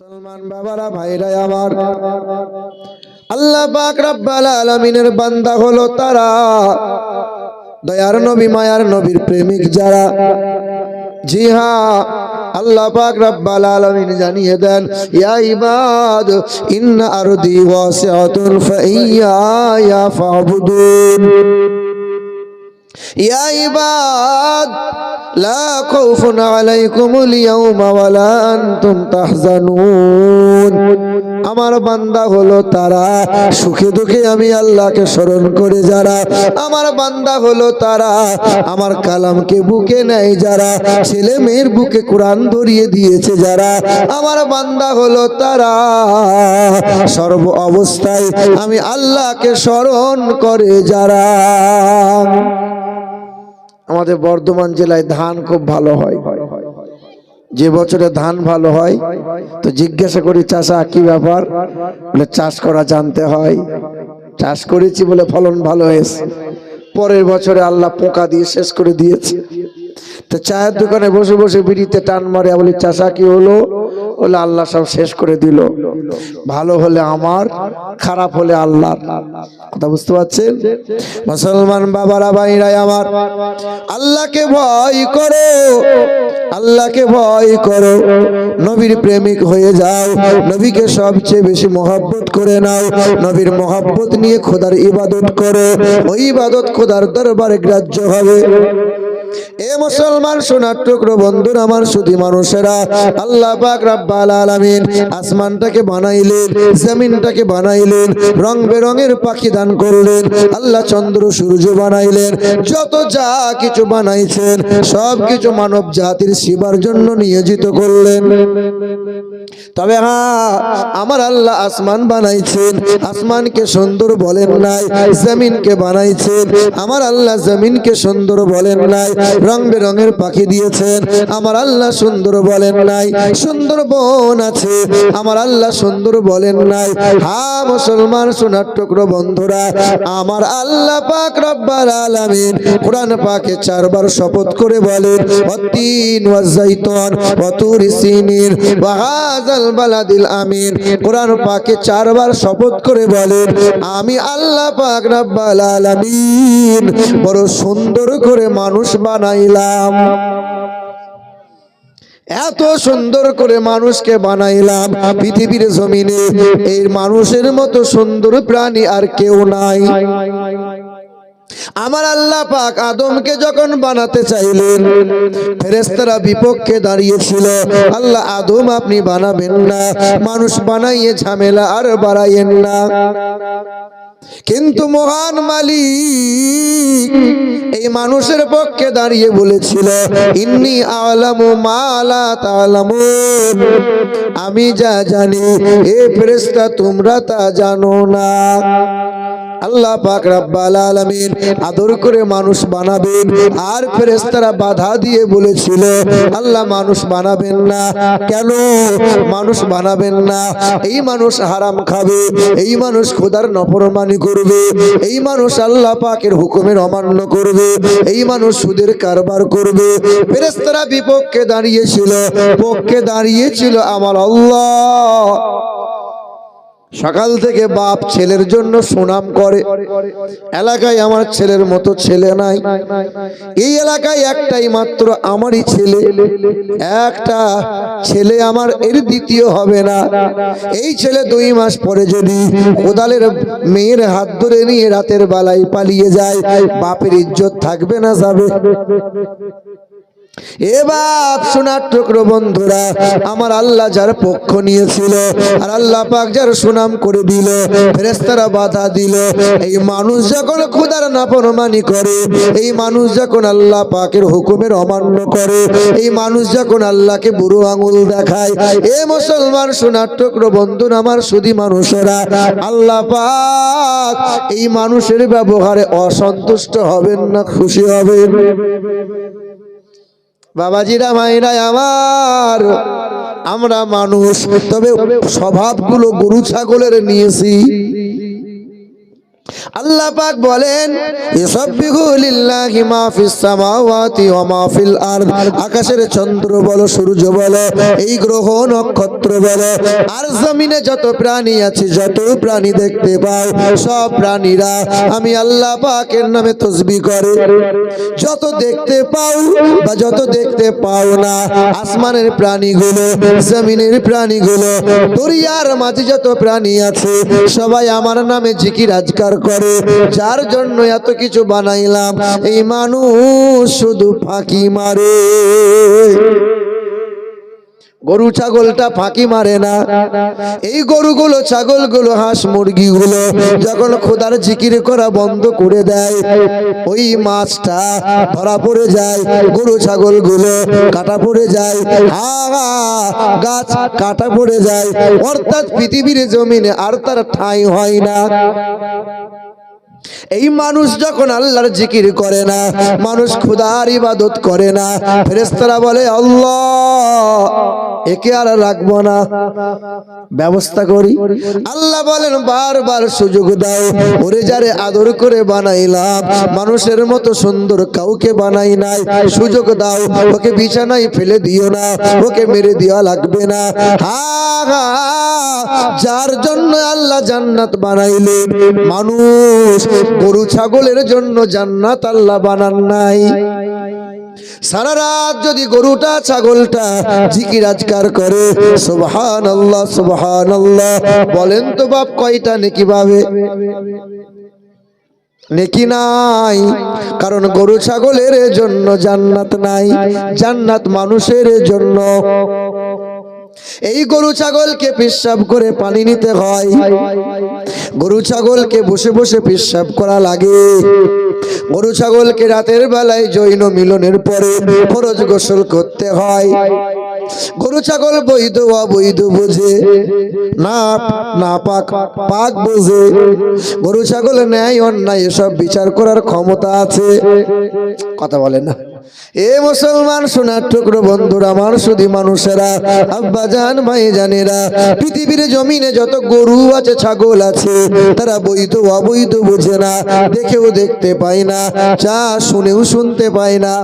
মুসলমান বাবারা ভাইরা আমার, আল্লাহ পাক রব্বুল আলামিনের বান্দা হলো তারা, দয়ার নবী মায়ার নবীর প্রেমিক যারা। জি হ্যাঁ, আল্লাহ পাক রব্বুল আলামিন জানিয়ে দেন, ইয়া ইবাদ ইন্না আরদি ওয়াসিআতুন ফাইয়া ফাবুদুন। ইয়া ইবাদ লা খাউফুন আলাইকুমুল ইয়াওমা ওয়ালা আনতুম তাহজানুন। আমার বান্দা হলো তারা, সুখে দুঃখে আমি আল্লাহকে স্মরণ করে যারা। আমার বান্দা হলো তারা, আমার কালামকে বুকে নেয় যারা, ছেলে মেয়ের বুকে কোরআন ধরিয়ে দিয়েছে যারা। আমার বান্দা হলো তারা, সর্ব অবস্থায় আমি আল্লাহকে স্মরণ করে যারা। আমাদের বর্ধমান জেলায় ধান খুব ভালো হয়। যে বছরে ধান ভালো হয় তো জিজ্ঞাসা করি, চাষা কি ব্যাপার? বলে চাষ করা জানতে হয়। চাষ করেছি বলে ফলন ভালো হয়েছে, পরের বছরে আল্লাহ পোকা দিয়ে শেষ করে দিয়েছে। তো চায়ের দোকানে বসে বসে বিড়িতে টান মারে, বলি চাষা কি হলো? বলে আল্লাহ সব শেষ করে দিল। ভালো হলে আমার, খারাপ হলে আল্লাহ। কথা বুঝতে পারছেন? মুসলমান বাবারা ভাইরা আমার, আল্লাহকে ভয় করো, আল্লাহকে ভয় করো, নবীর প্রেমিক হয়ে যাও, নবীকে সবচেয়ে বেশি মহব্বত করে নাও, নবীর মহব্বত নিয়ে খোদার ইবাদত করো, ওই ইবাদত খোদার দরবারে গ্রাহ্য হবে। এ মুসলমান সোনার টুকরো বন্ধুরা আমার, শুধু মানুষেরা, আল্লাহ পাক রব্বুল আলামিন আসমানটাকে বানাইলেন, জমিনটাকে বানাইলেন, রং বেরঙের পাখি দান করলেন, আল্লাহ চন্দ্র সূর্য বানাইলেন, যত যা কিছু বানাইছেন সব কিছু মানব জাতির সেবার জন্য নিয়োজিত করলেন। তবে হ্যাঁ, আমার আল্লাহ আসমান বানাইছেন, আসমানকে সুন্দর বলেন নাই, জমিনকে বানাইছেন, আমার আল্লাহ জমিনকে সুন্দর বলেন নাই, রং বেরঙের পাখি দিয়েছেন, আমার আল্লাহ সুন্দর বলেন নাই। সুন্দর বন আছে, আমার আল্লাহ সুন্দর বলেন নাই। হ্যাঁ মুসলমান সোনার টুকরো বন্ধুরা, আমার আল্লাহ পাক রব্বুল আলামিন কোরআন পাকে 4 বার শপথ করে বলেন, ওয়াতিন ওয়াজাইতুন ওয়া তুরি সিনিন ওয়া হাযাল বালাদিল আমিন। কোরআন পাকে 4 বার শপথ করে বলেন, আমি আল্লাহ পাক রব্বুল আলামিন বড় সুন্দর করে মানুষ বানাইলাম। এত সুন্দর করে মানুষকে বানাইলাম, পৃথিবীর জমিনে এই মানুষের মতো সুন্দর প্রাণী আর কেউ নাই। আমার আল্লাহ পাক আদমকে যখন বানাতে চাইলেন, ফেরেশতারা বিপক্ষে দাঁড়িয়েছিল, আল্লাহ আদম আপনি বানাবেন না, মানুষ বানাইয়ে ঝামেলা আর বাড়াইয়েন না। কিন্তু মহান মালিক এই মানুষের পক্ষে দাঁড়িয়ে বলেছিল, ইন্নী আ'লামু মা লা তা'লামুন, আমি যা জানি এ ফেরেশতা তোমরা তা জানো না। আল্লাহ পাক রব্বুল আলামিন আদর করে মানুষ বানাবেন, আর ফেরেশতারা বাধা দিয়ে বলেছিল, আল্লাহ মানুষ বানাবেন না। কেন মানুষ বানাবেন না? এই মানুষ হারাম খাবে, এই মানুষ খোদার নাফরমানি করবে, এই মানুষ আল্লাহ পাকের হুকুমের অমান্য করবে, এই মানুষ সুদের কারবার করবে। ফেরেশতারা বিপক্ষে দাঁড়িয়েছিল, পক্ষে দাঁড়িয়েছিল আমার আল্লাহ। সকাল থেকে বাপ ছেলের জন্য সুনাম করে, এলাকায় আমার ছেলের মতো ছেলে নাই, এই এলাকায় একটাই মাত্র আমারই ছেলে, একটা ছেলে আমার, এর দ্বিতীয় হবে না। এই ছেলে 2 মাস পরে যদি কোদালের মেয়ের হাত ধরে নিয়ে রাতের বেলায় পালিয়ে যায়, বাপের ইজ্জত থাকবে না যাবে? এ বাপ সোনার টুকরো বন্ধুরা, আমার আল্লাহ যার পক্ষ নিয়েছিল আর আল্লাহ পাক যার সুনাম করে দিল, ফেরেশতারা বাধা দিল। এই মানুষ যখন খোদার নাফরমানি করে, এই মানুষ যখন আল্লাহ পাকের হুকুমের অমান্য করে, এই মানুষ যখন আল্লাহকে বুড়ো আঙুল দেখায়, এ মুসলমান সোনার টুকরো বন্ধুরা আমার, শুধু মানুষেরা, আল্লাহ পাক এই মানুষের ব্যবহারে অসন্তুষ্ট হবেন না, খুশি হবেন? বাবাজিরা মায়েরা আমার, আমরা মানুষ, তবে স্বভাবগুলো গরু ছাগলের নিয়েছি। আল্লাহ পাক বলেন ইসাব্বিহু লিল্লাহি মা ফিস সামাওয়াতি ওয়া মা ফিল আরদ, আকাশের চন্দ্র বলো, সূর্য বলো, এই গ্রহ নক্ষত্র বলো, আর জমিনে যত প্রাণী আছে, যত প্রাণী দেখতে পাও, সব প্রাণীরা আমি আল্লাহ পাকের নামে তাসবিহ করে। যত দেখতে পাও বা যত দেখতে পাও না, আসমানের প্রাণীগুলো, জমিনের প্রাণীগুলো, দরিয়ার মাঝে যত প্রাণী আছে, সবাই আমার নামে জিকির আজকার করে। যার জন্য এত কিছু বানাইলাম, এই মানুষ শুধু ফাঁকি মারে। গরু ছাগলটা ফাঁকি মারে না। এই গরুগুলো, ছাগলগুলো, হাঁস মুরগিগুলো যখন খোদার জিকির করা বন্ধ করে দেয়, ওই মাছটা ধরা পড়ে যায়, গরু ছাগলগুলো কাটা পড়ে যায়, গাছ কাটা পড়ে যায়, অর্থাৎ পৃথিবীর জমিনে আর তার ঠাঁই হয় না। এই মানুষ যখন আল্লাহর জিকির করে না, মানুষ খোদার ইবাদত করে না, ফেরেশতারা বলে আল্লাহ একে আর রাখবো না, ব্যবস্থা করি। আল্লাহ বলেন বারবার সুযোগ দাও, ওরে যারে আদর করে বানাইলাম, মানুষের মতো সুন্দর কাউকে বানাই নাই, সুযোগ দাও, ওকে বিছানায় ফেলে দিও না, ওকে মেরে দেওয়া লাগবে না। যার জন্য আল্লাহ জান্নাত বানাইলেন, মানুষ গরু ছাগলের জন্য জান্নাত আল্লাহ বানান নাই। সারা রাত যদি গরুটা ছাগলটা জিকির আজকার করে সুবহানাল্লাহ সুবহানাল্লাহ, বলেন তো বাপ কয়টা নেকি পাবে? নেকি নাই। কারণ গরু ছাগলের জন্য জান্নাত নাই, জান্নাত মানুষের জন্য। এই গরু ছাগলকে পেশাব করে পানি নিতে হয়, গরু ছাগলকে বসে বসে পেশাব করা লাগে, গরু ছাগলকে রাতের বেলায় যৌন মিলনের পরে ফরজ গোসল করতে হয়। গরু ছাগল বৈধ অবৈধ বোঝে না, না পাক পাক বোঝে। গরু ছাগল ন্যায় অন্যায় এসব বিচার করার ক্ষমতা আছে। কথা বলে না এ মুসলমান সোনার টুকরো বন্ধুরা, আমার শুধু মানুষেরা, আব্বা জান ভাই জানেরা, পৃথিবীর জমিনে যত গরু আছে ছাগল আছে, তারা বৈধ অবৈধ বোঝে না, দেখেও দেখতে পায় না, যা শুনেও শুনতে পায় না।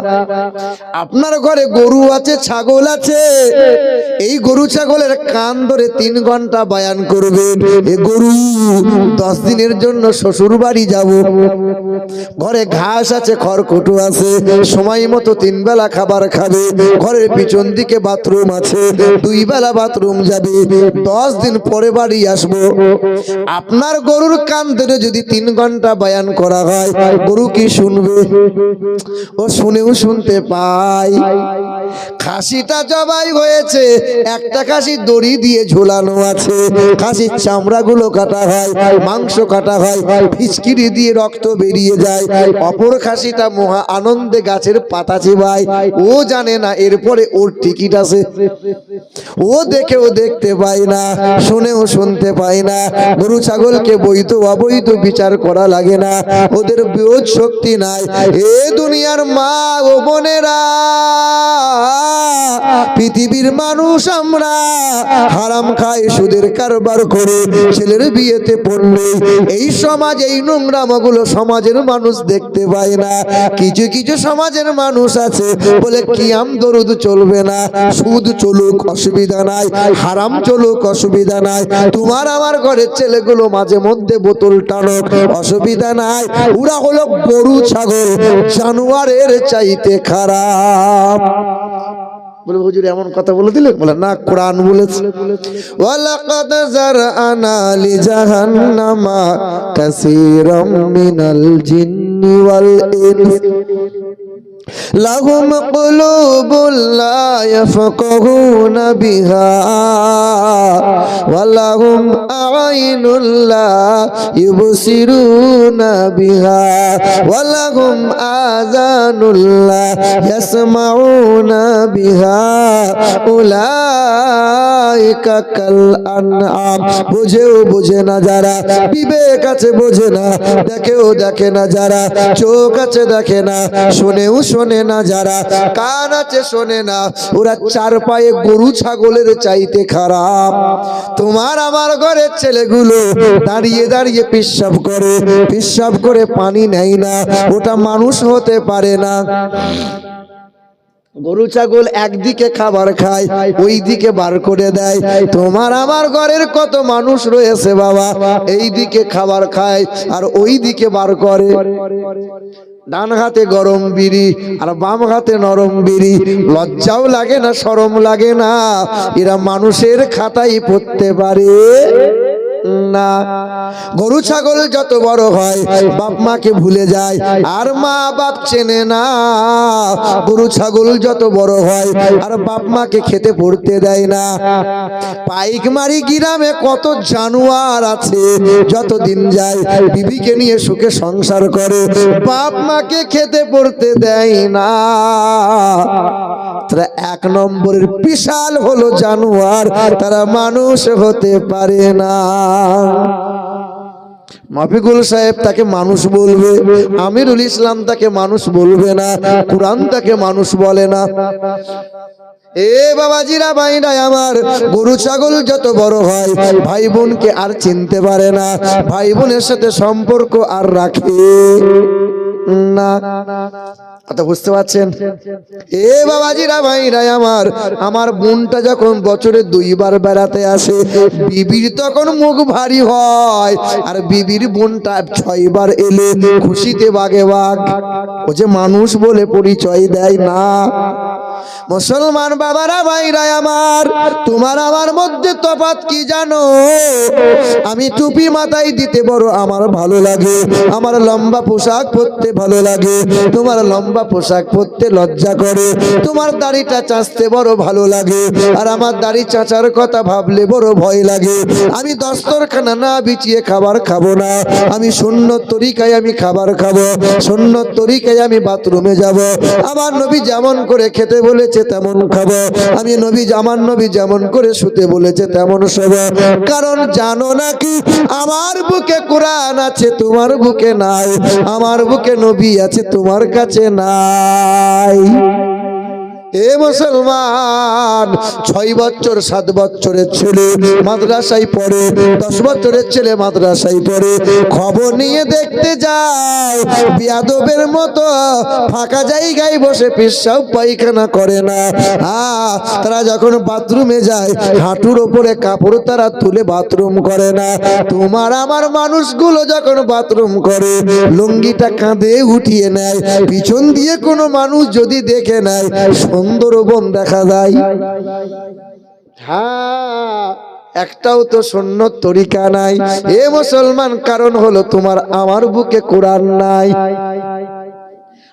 আপনার ঘরে গরু আছে, ছাগল আছে, এই গরু ছাগলের কান ধরে 3 ঘন্টা বয়ান করবেন, এ গরু 10 দিনের জন্য শ্বশুর বাড়ি যাব। ঘরে ঘাস আছে, খড়কুটো আছে, সময় মতো 3 বেলা খাবার খাবে, ঘরের পিছন দিকে বাথরুম আছে, 2 বেলা বাথরুম যাবে, 10 দিন পরে বাড়ি আসবো। আপনার গরুর কান ধরে যদি 3 ঘন্টা বয়ান করা হয়, গরু কি শুনবে? ও শুনেও শুনতে পায়। খাসিটা জবাই হয়েছে, একটা খাসি দড়ি দিয়ে ঝোলানো আছে, খাসির চামড়াগুলো কাটা হয়, মাংস কাটা হয়, ফিচকিরি দিয়ে রক্ত বেরিয়ে যায়, অপর খাসিটা মহা আনন্দে গাছের পাতা চিবায়। ও জানে না এরপরে ওর টিকিট আছে, ও দেখেও দেখতে পায় না, শুনেও শুনতে পায় না। গরু ছাগলকে বৈধ অবৈধ বিচার করা লাগে না, ওদের বিরোধ শক্তি নাই। এ দুনিয়ার মা ও বোনেরা, পৃথিবীর মানুষ আমরা হারাম খাই, সুদের কারবার করে, ছেলের বিয়েতে পড়লে এই সমাজ, এই নোংরামগুলো সমাজের মানুষ দেখতে পায় না। কিছু কিছু সমাজের মানুষ আছে বলে কিয়াম দরুদ চলবে না, সুদ চলুক অসুবিধা নাই, হারাম চলুক অসুবিধা নাই, তোমার আমার ঘরের ছেলেগুলো মাঝে মধ্যে বোতল টানুক অসুবিধা নাই, ওরা হলো গরু ছাগল, জানোয়ারের চাইতে খারাপ। বলে হুজুর এমন কথা বলে দিলে? বলে না, কোরআন বলেছে ওয়ালাকাদ জারআনা লিজাহান্নামা কাসীরাম মিনাল জিন্নি ওয়াল ইনস লাহুম কুলুবুন লা ইয়াফকাহুনা বিহা ওয়া লাহুম আ'ইনুন লা ইউবসিরুনা বিহা ওয়া লাহুম আযানুন লা ইয়াসমাউনা বিহা উলাইকা কাল আনআম। বুঝেও বোঝে না যারা, বিবেক আছে বোঝে না, দেখেও দেখে না যারা, চোখ আছে দেখে না, শুনেও শোনে না যারা, কান আছে শোনে না, ওরা 4 পায়ে গরু ছাগলের চাইতে খারাপ। তোমার আমার ঘরের ছেলেগুলো দাঁড়িয়ে দাঁড়িয়ে পেশাব করে পানি নেয় না, ওটা মানুষ হতে পারে না। গরু ছাগল একদিকে খাবার খায়, ওই দিকে বার করে দেয়। তোমার আমার ঘরের কত মানুষ রয়েছে বাবা, এই দিকে খাবার খায় আর ওই দিকে বার করে। ডান হাতে গরম বিড়ি আর বাম হাতে নরম বিড়ি, লজ্জাও লাগে না, শরম লাগে না? এরা মানুষের খাতায় পড়তে পারে না। গরু ছাগল যত বড় হয় বাপ মাকে ভুলে যায় আর মা বাপ চেনে না। গরু ছাগল যত বড় হয় আর বাপ মাকে খেতে পড়তে দেয় না। পাইকমারি গ্রামে কত জানোয়ার আছে, যত দিন যায় বিবিকে নিয়ে সুখে সংসার করে, বাপ মাকে খেতে পড়তে দেয় না। তারা এক নম্বরের বিশাল হলো জানোয়ার, তারা মানুষ হতে পারে না। মাফিকুল সাহেব তাকে মানুষ বলবে, আমিরুল ইসলাম তাকে মানুষ বলবে না, কুরআন তাকে মানুষ বলে না। এ বাবাজিরা ভাইরা আমার, গরু ছাগল যত বড় হয় ভাই বোনকে আর চিনতে পারে না, ভাই বোনের সাথে সম্পর্ক আর রাখে না। কথা বুঝতে পারছেন? এ বাবাজিরা ভাইরা আমার, আমার বোনটা যখন বছরে 2 বার বেড়াতে আসে, বিবির তখন মুখ ভারী হয়, আর বিবির বোনটা 6 বার এলে খুশিতে বাগে বাগ। ও যে মানুষ বলে পরিচয় দেয় না। মুসলমান বাবারা ভাইরা আমার, তোমার আমার মধ্যে তফাৎ কি জানো? আমি টুপি মাথায় দিতে বড় আমার ভালো লাগে, আমার লম্বা পোশাক পরতে ভালো লাগে, তোমার লম্বা পোশাক পরতে লজ্জা করে। তোমার দাড়িটা চাঁচতে বড় ভালো লাগে, আর আমার দাড়ি চাঁচার কথা ভাবলে বড় ভয় লাগে। আমি দস্তরখানা না বিছিয়ে খাবার খাবো না, আমি সুন্নত তরিকায় আমি খাবার খাবো, সুন্নত তরিকায় আমি বাথরুমে যাব। আমার নবী যেমন করে খেতে বলেছে তেমন খাবো, আমি নবী আমার নবী যেমন করে শুতে বলেছে তেমন শোব। কারণ জানো নাকি আমার বুকে কোরআন আছে, তোমার বুকে নাই, আমার বুকে নবী আছে, তোমার কাছে নাই। এ মুসলমান, 6 বছর 7 বছরের ছেলে মাদ্রাসায় পড়ে, 10 বছরের ছেলে মাদ্রাসায় পড়ে, খবর নিয়ে দেখতে যায় বিয়াদবের মতো ফাঁকা জায়গায় বসে পেশাব পায়খানা করে না। তারা যখন বাথরুমে যায় হাঁটুর ওপরে কাপড় তারা তুলে বাথরুম করে না। তোমার আমার মানুষগুলো যখন বাথরুম করে লুঙ্গিটা কাঁধে উঠিয়ে নেয়, পিছন দিয়ে কোনো মানুষ যদি দেখে নেয় সুন্দরবন দেখা যায়। হ্যাঁ, একটাও তো সুন্নত তরিকা নাই। এ মুসলমান, কারণ হলো তোমার আমার বুকে কোরআন নাই।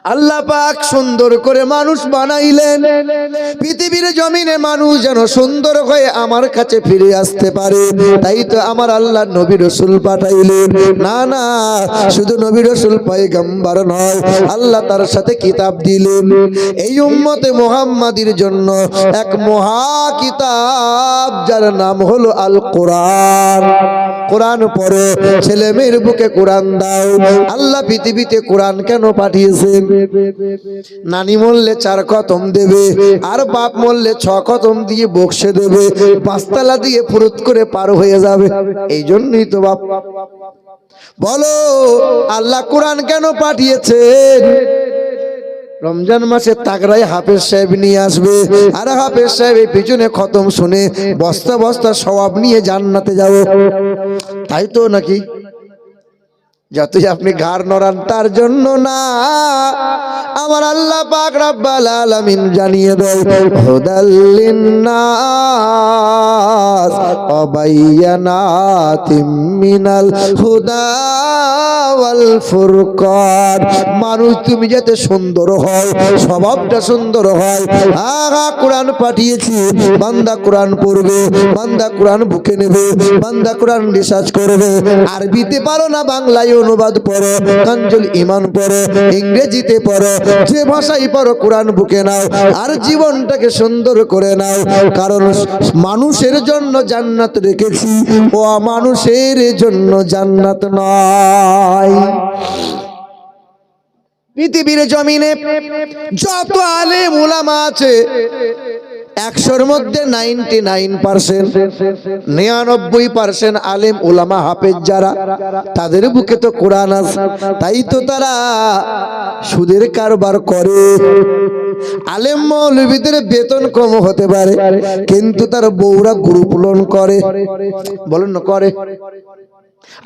আল্লাহ পাক সুন্দর করে মানুষ বানাইলেন, পৃথিবীর জমিনে মানুষ যেন সুন্দর হয়ে আমার কাছে ফিরে আসতে পারে। তাই তো আমার আল্লাহ নবী রাসূল পাঠাইলেন। না না, শুধু নবী রাসূল পয়গম্বর নয়, আল্লাহ তার সাথে কিতাব দিলেন। এই উম্মতে মুহাম্মাদির জন্য এক মহা কিতাব, যার নাম হলো আল কোরআন। কোরআন পড়ো, ছেলে মেয়ের বুকে কোরআন দাও। আল্লাহ পৃথিবীতে কোরআন কেন পাঠিয়েছেন? নানি মরলে 4 খতম দেবে, আর বাপ মরলে 6 খতম দিয়ে বক্সে দেবে, 5 তালা দিয়ে ফুরুত করে পার হয়ে যাবে। এই জন্যই তো বাপ। বলো আল্লাহ কোরআন কেন পাঠিয়েছেন? রমজান মাসে তাগড়ায় হাফেজ সাহেব নিয়ে আসবে, আর হাফেজ সাহেব এই পিছনে খতম শুনে বস্তা বস্তা সওয়াব নিয়ে জান্নাতে যাবো। তাই তো নাকি? যতই আপনি ঘাড় নড়ান তার জন্য না, আমার আল্লাহ পাক রব্বুল আলামিন জানিয়ে দেয় হুদাল লিন্নাস ওয়া বায়্যানাতিম মিনাল হুদা ওয়াল ফুরকান। মানুষ তুমি যাতে সুন্দর হয়, স্বভাবটা সুন্দর হয়। কোরআন পাঠিয়েছি, বান্দা কোরআন পড়বে, বান্দা কোরআন বুকে নেবে, বান্দা কোরআন রিসার্চ করবে। আরবিতে পারো না বাংলায় অনুবাদ পড়ো, কাঞ্জুল ঈমান পড়ো, ইংরেজিতে পড়ো, যে ভাষাই পড়ো কোরআন বুকে নাও আর জীবনটাকে সুন্দর করে নাও। কারণ মানুষের জন্য জান্নাত রেখেছি, ও মানুষের জন্য জান্নাত নয়। পৃথিবীর জমিনে যত আলেম উলামা আছে 100-র মধ্যে 99%, 99% আলেম উলামা হাফেজ যারা, তাদের বুকে তো কোরআন আছে, তাই তো তারা সুদের কারবার করে। আলেম মৌলবীদের বেতন কম হতে পারে, কিন্তু তার বউরা গ্রুপ লোন করে, বলেন না করে?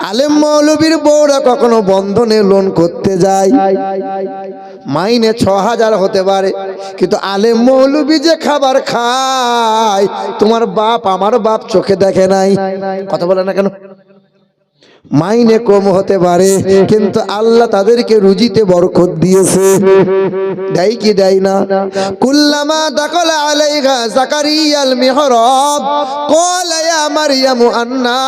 আলেম মৌলবীর বউরা কখনো বন্ধনে লোন করতে যায়, মাইনে 6000 হতে পারে, কিন্তু আলেম মৌলবী যে খাবার খায় তোমার বাপ আমার বাপ চোখে দেখে নাই। কথা বলে না কেন? মাইনে কম হতে পারে, কিন্তু আল্লাহ তাদেরকে রুজিতে বরকত দিয়েছে, দেয় কি দেয় না? কুল্লামা দাখালা আলাইহা যাকারিয়াল মিহরাব ক্বালা ইয়া মারইয়াম আন্না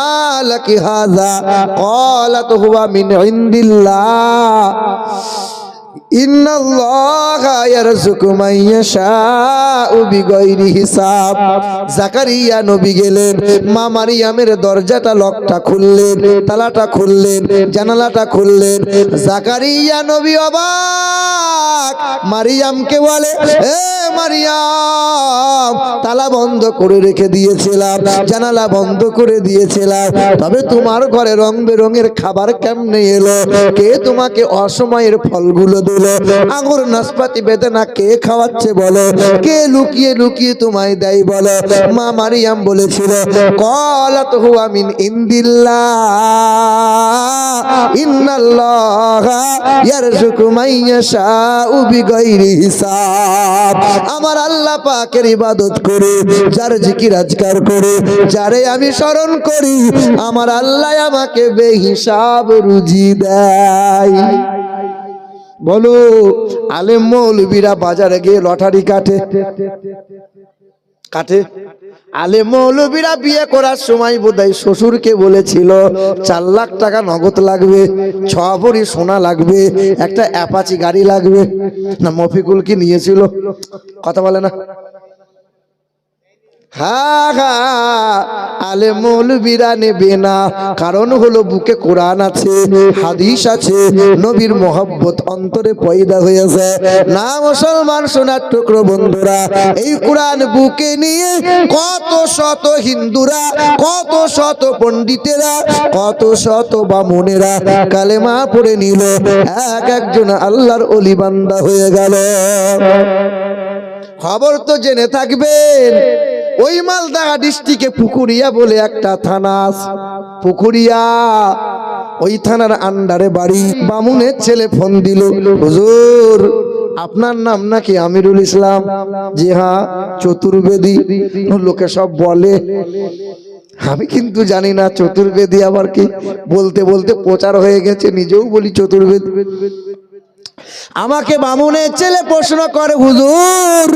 লাকি হাযা ক্বালাত হুয়া মিন ইনদিল্লাহ ইন্নাল্লাহা ইয়ারযুকু মান ইয়াশাউ বিগাইরি হিসাব। জাকারিয়া নবী গেলেন, মা মারিয়ামের দরজাটা লকটা খুললেন, তালাটা খুললেন, জানালাটা খুললেন। জাকারিয়া নবী অবাক, মারিয়ামকে বলে, এ মারিয়াম, তালা বন্ধ করে রেখে দিয়েছিলাম, জানালা বন্ধ করে দিয়েছিলাম, তবে তোমার ঘরে রং বেরঙের খাবার কেমনে এলো? কে তোমাকে অসময়ের ফলগুলো দিল? আঙুর নাশপাতি বেদানা কে খাওয়াচ্ছে বলো? কে লুকিয়ে লুকিয়ে তোমায় দেয় বলো? মা মারিয়াম বলেছিল, ক্বালাত হুয়া মিন ইনদিল্লাহ ইন্নাল্লাহা ইয়ারযুকু মান ইয়াশাউ বিগাইরি হিসাব। আমার আল্লাহ পাকের ইবাদত করে, যার জিকির আজকার করে, যারে আমি স্মরণ করি, আমার আল্লাহ আমাকে বেহিসাব রুজি দেয়। বলো, আলেম মৌলবীরা বাজারে গিয়ে লটারি কাটে, কাটে? আলেম মৌলবীরা বিয়ে করার সময় বোধহয় শ্বশুরকে বলেছিল 4 লাখ টাকা নগদ লাগবে, 6 ভরি সোনা লাগবে, একটা অ্যাপাচি গাড়ি লাগবে। না মফিকুল কি নিয়েছিল? কথা বলে না? হ্যাঁ হ্যাঁ, আলেম মৌলবীরা নেবে না, কারণ হলো বুকে কোরআন আছে, হাদিস আছে, নবীর মহব্বত অন্তরে পয়দা হয়েছে। না মুসলমান সোনার টুকরো বন্ধুরা, এই কোরআন বুকে নিয়ে কত শত হিন্দুরা, কত শত পণ্ডিতেরা, কত শত বামুনেরা কালেমা পড়ে নিল, একজন আল্লাহর ওলি বান্দা হয়ে গেল। খবর তো জেনে থাকবেন, ওই মালদা ডিস্ট্রিক্টে পুকুরিয়া বলে একটা থানা, পুকুরিয়া, ওই থানার আন্ডারে বাড়ি। বামুনের ছেলে ফোন দিল, হুজুর আপনার নাম নাকি আমিরুল ইসলাম? জি হ্যাঁ, চতুর্বেদী। লোকে সব বলে, আমি কিন্তু জানি না চতুর্বেদী আবার কি। বলতে বলতে প্রচার হয়ে গেছে, নিজেও বলি চতুর্বেদী। আমাকে বামুনের ছেলে প্রশ্ন করে, হুজুর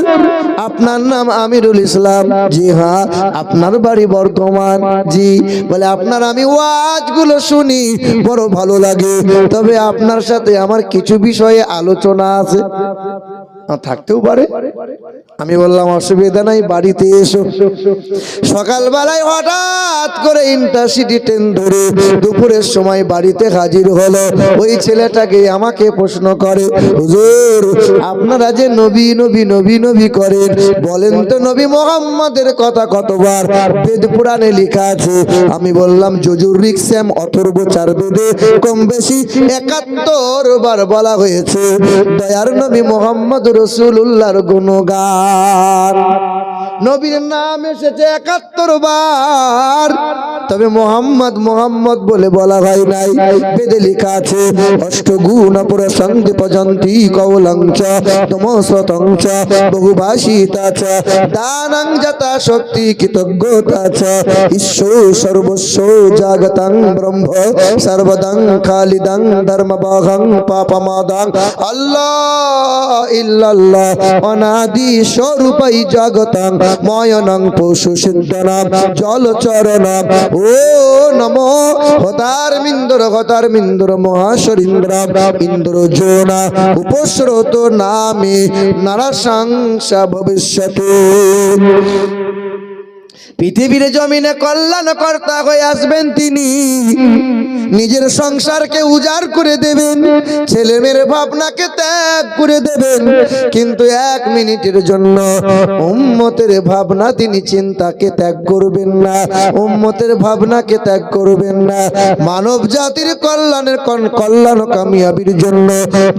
আপনার নাম আমিরুল ইসলাম? জি হ্যাঁ। আপনার বাড়ি বর্ধমান? জি। বলে আপনার আমি ওয়াজগুলো শুনি, বড় ভালো লাগে, তবে আপনার সাথে আমার কিছু বিষয়ে আলোচনা আছে। থাকতেও পারে। আমি বললাম অসুবিধা নাই, বাড়িতে এসো। সকালবেলায় হঠাৎ করে ইন্টারসিটি ট্রেন ধরে দুপুরের সময় বাড়িতে হাজির হলো। ওই ছেলেটাকে আমাকে প্রশ্ন করে, হুজুর আপনারা যে নবী নবী নবী নবী করেন, বলেন তো নবী মুহাম্মদের কথা কতবার বেদ পুরাণে লেখা আছে? আমি বললাম যজুর ঋক্ অথর্ব 4 বেদে কম বেশি 71 বার বলা হয়েছে দয়ার নবী মুহাম্মদ রাসূলুল্লাহর গুণগান। নবীর নাম এসেছে 71 বার, তবে মোহাম্মদ মোহাম্মদ বলে বলা হয় নাই। বেদে লেখা আছে অষ্টগুণ প্রসঙ্গে পজন্তি কৌলংচ তমসতংচ বহুভাষিতাচ দানং যথা শক্তি কৃতজ্ঞতাচ ঈশ্বর সর্বস্ব জাগতং ব্রহ্ম সর্বদং খালিদং ধর্মবাহং পাপমাদং আল্লাহ ইল্লাল্লাহ অনাদি স্বরূপই জগতং ময়নং পশু সিদ্ধনাম জলচরণাম ও নমো হতার মিন্দর মহাশরীন্দ্রাম ইন্দ্র জোনা উপস্রোত নামে নারাশংসা ভবিষ্যতে। পৃথিবীর জমিনে কল্যাণকর্তা হয়ে আসবেন তিনি, নিজের সংসারকে উজাড় করে দেবেন, ছেলে মেয়ের ভাবনাকে ত্যাগ করে দেবেন, কিন্তু 1 মিনিটের জন্য উম্মতের ভাবনা তিনি চিন্তাকে ত্যাগ করবেন না, উম্মতের ভাবনাকে ত্যাগ করবেন না। মানব জাতির কল্যাণ কামিয়াবির জন্য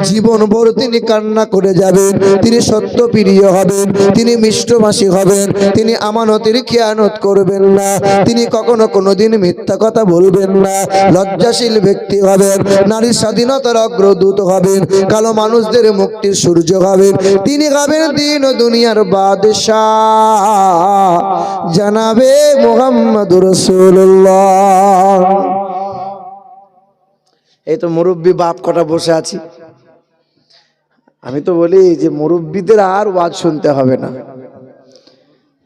জীবনভর তিনি কান্না করে যাবেন। তিনি সত্য প্রিয় হবেন, তিনি মিষ্টভাষী হবেন, তিনি আমানতের খেয়ানত করবেন না, তিনি কখনো কোনোদিন মিথ্যা কথা বলবেন না, লজ্জাশীল ব্যক্তি হবেন, নারীর স্বাধীনতার অগ্রদূত হবেন, কালো মানুষদের মুক্তির সূর্য হবেন। তিনি হবেন দিন ও দুনিয়ার বাদশাহ জানাবে মুহাম্মদুর রাসূলুল্লাহ। এই তো মুরব্বী বাপ কটা বসে আছি। আমি তো বলি যে মুরব্বীদের আর ওয়াজ শুনতে হবে না,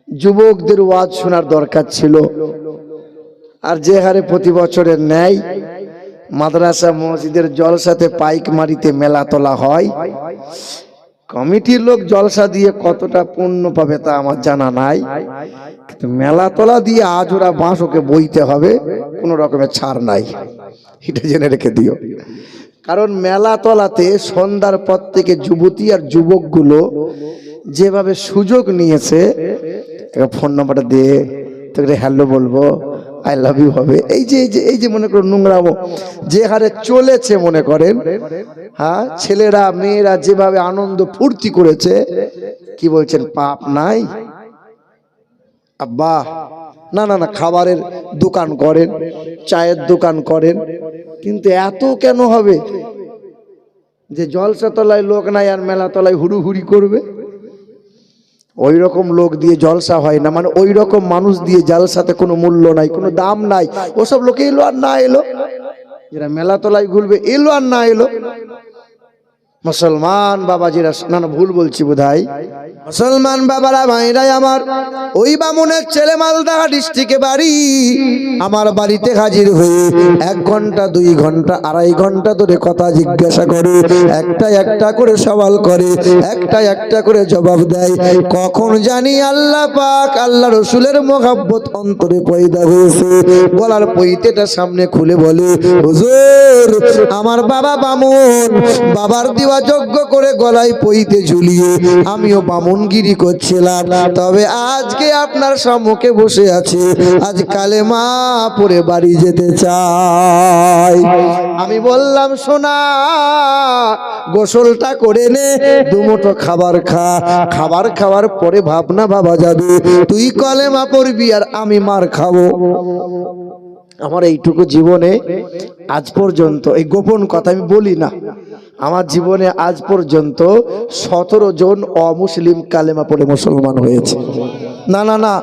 যুবকদের ওয়াজ শোনার দরকার ছিল। আর যে হারে প্রতি বছরের ন্যায় মাদ্রাসা মসজিদের জলসাতে পাইকমারিতে মেলা তোলা হয়, কমিটির লোক জলসা দিয়ে কতটা পুণ্য পাবে তা আমার জানা নাই, কিন্তু মেলা তোলা দিয়ে আজ ওরা বাঁশ ওকে বইতে হবে, কোনো রকমের ছাড় নাই, এটা জেনে রেখে দিও। কারণ মেলা তলাতে সন্ধ্যার পর থেকে যুবতী আর যুবকগুলো যেভাবে সুযোগ নিয়েছে, ফোন নাম্বারটা দিয়ে তোকে হ্যালো বলবো, আই লাভ ইউ হবে, এই যে মনে করুন নোংরামো যে হারে চলেছে, মনে করেন হ্যাঁ, ছেলেরা মেয়েরা যেভাবে আনন্দ ফুর্তি করেছে, কি বলছেন পাপ নাই? আব্বা না না না, খাবারের দোকান করেন, চায়ের দোকান করেন, কিন্তু এত কেন হবে যে জলসা তলায় লোক নাই আর মেলা তলায় হুড়ুহুড়ি করবে? ওই রকম লোক দিয়ে জলসা হয় না, মানে ওই রকম মানুষ দিয়ে জলসাতে কোনো মূল্য নাই, কোনো দাম নাই। ওসব লোকে এলো আর না এলো, যারা মেলা তলায় ঘুরবে এলো আর না এলো, মুসলমান বাবাজিরা, না না ভুল বলছি বোধহয়, মুসলমান বাবারা ভাইরাই আমার, ওই বামুনের ছেলে মালদা ডিস্ট্রিক্টে বাড়ি, আমার বাড়িতে হাজির হয়ে 1 ঘন্টা 2 ঘন্টা 2.5 ঘন্টা ধরে কথা জিজ্ঞাসা করে, একটা একটা করে সওয়াল করে, একটা একটা করে জবাব দেয়। কখন জানি আল্লাহ পাক আল্লাহ রসুলের মহব্বত অন্তরে পয়দা হয়েছে, গলার পইতেটা সামনে খুলে বলে, হুজুর আমার বাবা বামুন, বাবার যজ্ঞ করে গলায় পইতে ঝুলিয়ে আমিও বামুনগিরি করছিলাম, তবে আজকে আপনার সম্মুখে বসে আছে, আজ কালেমা পড়ে বাড়ি যেতে চাই। আমি বললাম শোনা, গোসলটা করে নে, 2 মুঠো খাবার খা, খাবার খাওয়ার পরে ভাবনা ভাবা যাবে, তুই কালেমা পড়বি আর আমি মার খাবো। আমার এইটুকু জীবনে আজ পর্যন্ত, এই গোপন কথা আমি বলি না, আমার জীবনে আজ পর্যন্ত 17 জন অমুসলিম কালেমা পড়ে মুসলমান হয়েছে। না না না,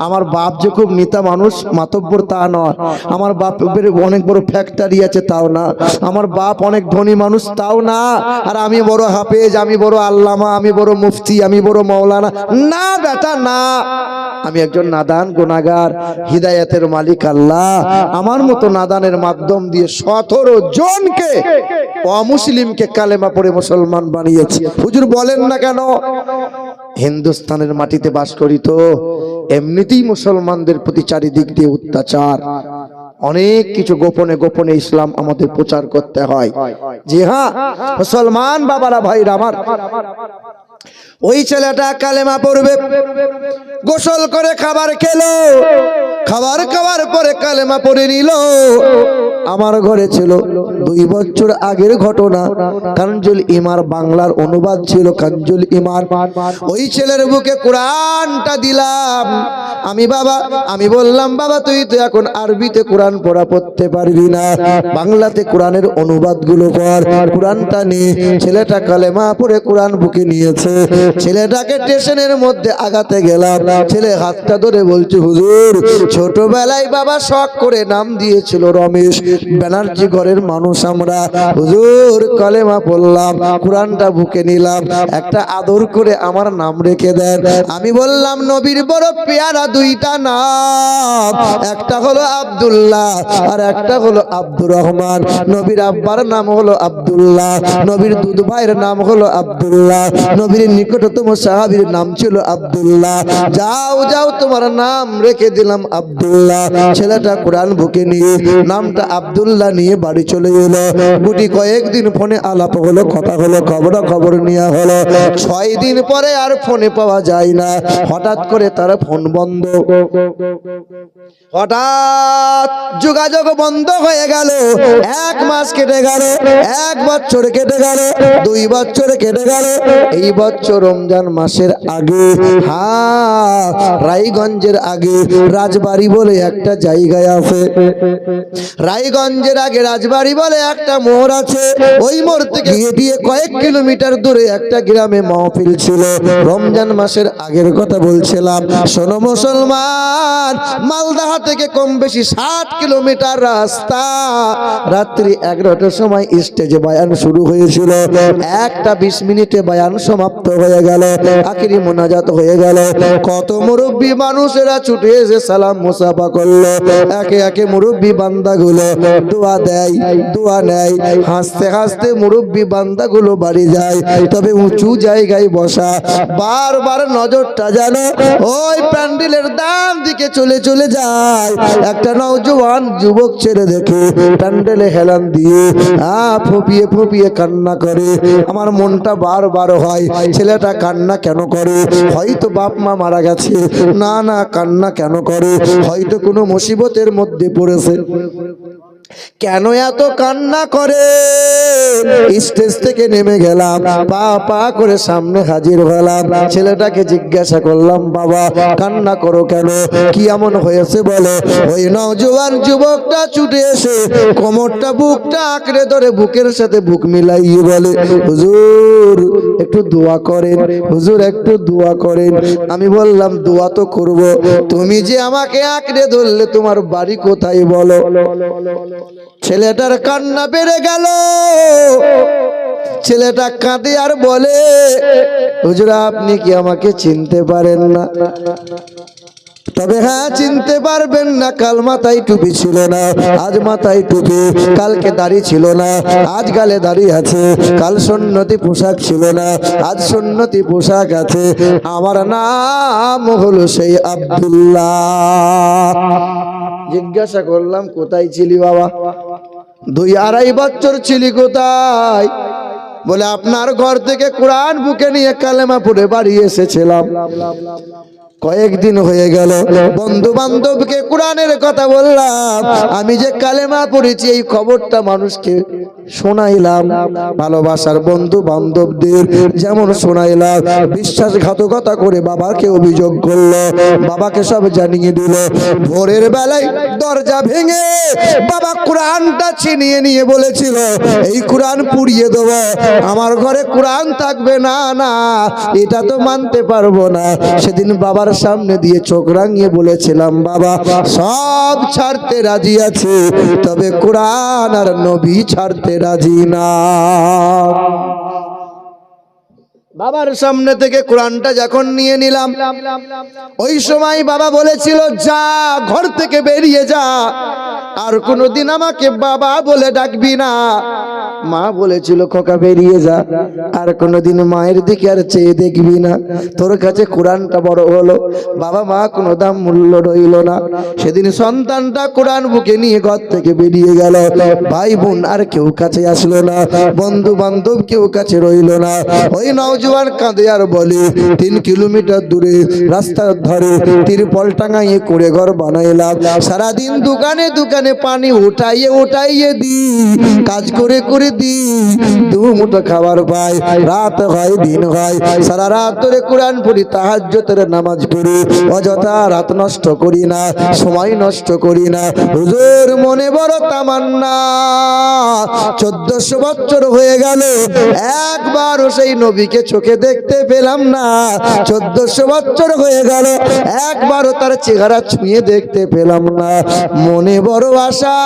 আমার বাপ যে খুব নেতা মানুষ মাতব্বর তা নয়, আমার বাপের অনেক বড় ফ্যাক্টরি আছে তাও না, আমার বাপ অনেক ধনী মানুষ তাও না, আর আমি বড় হাফেজ, আমি বড় আল্লামা, আমি বড় মুফতি, আমি বড় মাওলানা, না বেটা না, আমি একজন নাদান গুনাহগার, হিদায়াতের মালিক আল্লাহ আমার মতো নাদানের মাধ্যম দিয়ে 17 জনকে অমুসলিমকে কালেমা পড়ে মুসলমান বানিয়েছে। হুজুর বলেন না কেন? হিন্দুস্তানের মাটিতে বাস করি তো, এমনিতেই মুসলমানদের প্রতি চারিদিক দিয়ে অত্যাচার, অনেক কিছু গোপনে গোপনে ইসলাম আমাদের প্রচার করতে হয়। জি হ্যাঁ মুসলমান বাবারা ভাইরা আমার, ওই ছেলেটা কালেমা পড়বে, গোসল করে খাবার খেলো, খাবার খাওয়ার পরে কালেমা পড়ে নিল। আমার ঘরে ছিল 2 বছর আগের ঘটনা, কানজুল ইমার বাংলার অনুবাদ ছিল কানজুল ইমার, ওই ছেলের বুকে কোরআনটা দিলাম আমি বললাম বাবা তুই তো এখন আরবিতে কোরআন পড়তে পারবি না, বাংলাতে কোরআনের অনুবাদ গুলো পড়, কোরআনটা নিয়ে ছেলেটা কালেমা পড়ে কোরআন বুকে নিয়েছে। ছেলেটাকে স্টেশনের মধ্যে আগাতে গেলাম, ছেলে হাতটা ধরে বলছে হুজুর ছোটবেলায় বাবা শখ করে নাম দিয়েছিল রমেশ, ব্যানার্জি ঘরের মানুষ আমরা, হুজুর কালেমা পড়লাম, কোরআনটা বুকে নিলাম, একটা আদর করে আমার নাম রেখে দেন। আমি বললাম নবীর বড় পেয়ারা 2টা নাম, একটা হলো আব্দুল্লাহ আর একটা হলো আব্দুর রহমান। নবীর আব্বার নাম হলো আব্দুল্লাহ, নবীর দুধ ভাইয়ের নাম হলো আব্দুল্লাহ, নবীর নিকটতম সাহাবীর নাম ছিল আব্দুল্লাহ। যাও যাও তোমার নাম রেখে দিলাম আব্দুল্লাহ। ছেলেটা কোরআন বুকে নিয়ে নামটা আব্দুল্লাহ নিয়ে বাড়ি চলে এলো। গুটি কয়েকদিন ফোনে আলাপ হলো, কথা হলো, খবর নেওয়া হলো। 6 দিন পরে আর ফোনে পাওয়া যায় না। হঠাৎ করে তার ফোন বন্ধ, হঠাৎ যোগাযোগ বন্ধ হয়ে গেল। 1 মাস কেটে গেল, 1 বছর কেটে গেল, 2 বছর কেটে গেল। এই বছর রমজান মাসের আগে, হ্যাঁ রায়গঞ্জের আগে রাজবাড়ি বলে একটা জায়গায় আছে। রায়গঞ্জের আগে রাজবাড়ি বলে একটা মোড় আছে। ওই মোড় থেকে গিয়ে কয়েক কিলোমিটার দূরে একটা গ্রামে মাহফিল ছিল। রমজান মাসের আগের কথা বলছিলাম। শোনো মুসলমান, মালদহ থেকে কম বেশি 60 কিলোমিটার রাস্তা। রাত্রি 11টার সময় স্টেজে বয়ান শুরু হয়েছিল। 1টা 20 মিনিটে বয়ান সমাপ্ত হয়ে গেল, আখিরি মোনাজাত হয়ে গেল। কত মুরব্বী মানুষেরা ছুটে এসে সালাম মুসাফা করলো। একে একে মুরব্বী বান্দাগুলো দোয়া দেয়, দোয়া নেয়। হাসতে হাসতে মুরব্বী বান্দাগুলো বাড়ি যায়। তবে উঁচু জায়গায় বসা, বারবার নজরটা যেন ওই প্যান্ডেলের ডান দিকে চলে যায়। একটা নওজোয়ান যুবক ছেলে দেখে প্যান্ডেলে হেলান দিয়ে ফুপিয়ে ফুপিয়ে কান্না করে। আমার মনটা বারবার হয়, ছেলেটা কান্না কেন করে? হয়তো বাপ মা মারা গেছে। না না, কান্না কেন করে? হয়তো কোনো মুসিবতের মধ্যে পড়েছে। কেন এত কান্না করে? স্টেজ থেকে নেমে গেলাম, পা পা করে সামনে হাজির হলাম। ছেলেটাকে জিজ্ঞাসা করলাম, বাবা কান্না করো কেন? কি এমন হয়েছে বলো? ওই নওজোয়ান যুবকটা ছুটে এসে কোমরটা বুকটা আঁকড়ে ধরে বুকের সাথে বুক মিলাইয়ে বলে, হুজুর একটু দোয়া করেন, হুজুর একটু দোয়া করেন। আমি বললাম, দোয়া তো করব, তুমি যে আমাকে আঁকড়ে ধরলে তোমার বাড়ি কোথায় বলো? ছেলেটার কান্না বেড়ে গেল। ছেলেটা কাঁদে আর বলে, হুজুর আপনি কি আমাকে চিনতে পারেন না? তবে হ্যাঁ চিনতে পারবেন না। কাল মাথায় টুপি ছিল না, আজ মাথায় টুপি। কালকে দাড়ি ছিল না, আজ গালে দাড়ি আছে। কাল সুন্নতি পোশাক ছিল না, আজ সুন্নতি পোশাক আছে। আমার নাম হলো সেই আব্দুল্লাহ। জিজ্ঞাসা করলাম, কোথায় ছিলি বাবা? 2-2.5 বছর ছিলি কোথায়? বলে আপনার ঘর থেকে কোরআন বুকে নিয়ে কালেমা পড়ে বাড়ি এসেছিলাম। কয়েকদিন হয়ে গেল, বন্ধু বান্ধবকে কোরআনের কথা বললাম। আমি যে কালেমা পড়েছি এই খবরটা মানুষকে শোনাইলাম। ভালোবাসার বন্ধু বান্ধবদের যেমন শোনাইলাম, বিশ্বাসঘাতকতা করে বাবাকে অভিযোগ করলো, বাবাকে সব জানিয়ে দিল। ভোরের বেলায় দরজা ভেঙে বাবা কোরআনটা ছিনিয়ে নিয়ে বলেছিল, এই কোরআন পুড়িয়ে দেবো, আমার ঘরে কোরআন থাকবে না। না, এটা তো মানতে পারবো না। সেদিন বাবার সামনে দিয়ে চোখ রাঙিয়ে বলেছিলাম, বাবা সব ছাড়তে রাজি আছে, তবে কোরআন আর নবী ছাড়তে রাজি না। বাবার সামনে থেকে কোরআনটা যখন নিয়ে নিলাম, ওই সময় বাবা বলেছিল, যা ঘর থেকে বেরিয়ে যা, আর কোনোদিন আমাকে বাবা বলে ডাকবি না। মা বলেছিল, খোকা বেরিয়ে যা, আর কোনোদিন মায়ের দিকে আর চেয়ে দেখবি না। তোর কাছে কোরআনটা বড় হলো, বাবা মা কোনো দাম মূল্য রইল না। সেদিন সন্তানটা কোরআন বুকে নিয়ে ঘর থেকে বেরিয়ে গেল। ভাই বোন আর কেউ কাছে আসলো না, বন্ধু বান্ধব কেউ কাছে রইল না। ওই নওজোয়ান কাঁদে আর বলে, 3 কিলোমিটার দূরে রাস্তার ধারে তিরপল টাঙাইয়ে করে ঘর বানাইলাম। সারাদিন দোকানে দোকানে পানি উঠাইয়ে দি, কাজ করে করে দি, 2 মুঠো খাবার পাই। রাত হয় দিন হয়, সারা রাত ধরে কোরআন পড়ি, তাহাজ্জুদের নামাজ পড়ি। অযথা রাত নষ্ট করি না, সময় নষ্ট করি না। হুজুর মনে বড় তামান্না, 1400 বছর হয়ে গেল, একবারও সেই নবীকে চোখে দেখতে পেলাম না। 1400 বছর হয়ে গেল, একবারও তার চেহারা ছুঁয়ে দেখতে পেলাম না। মনে বড় আশা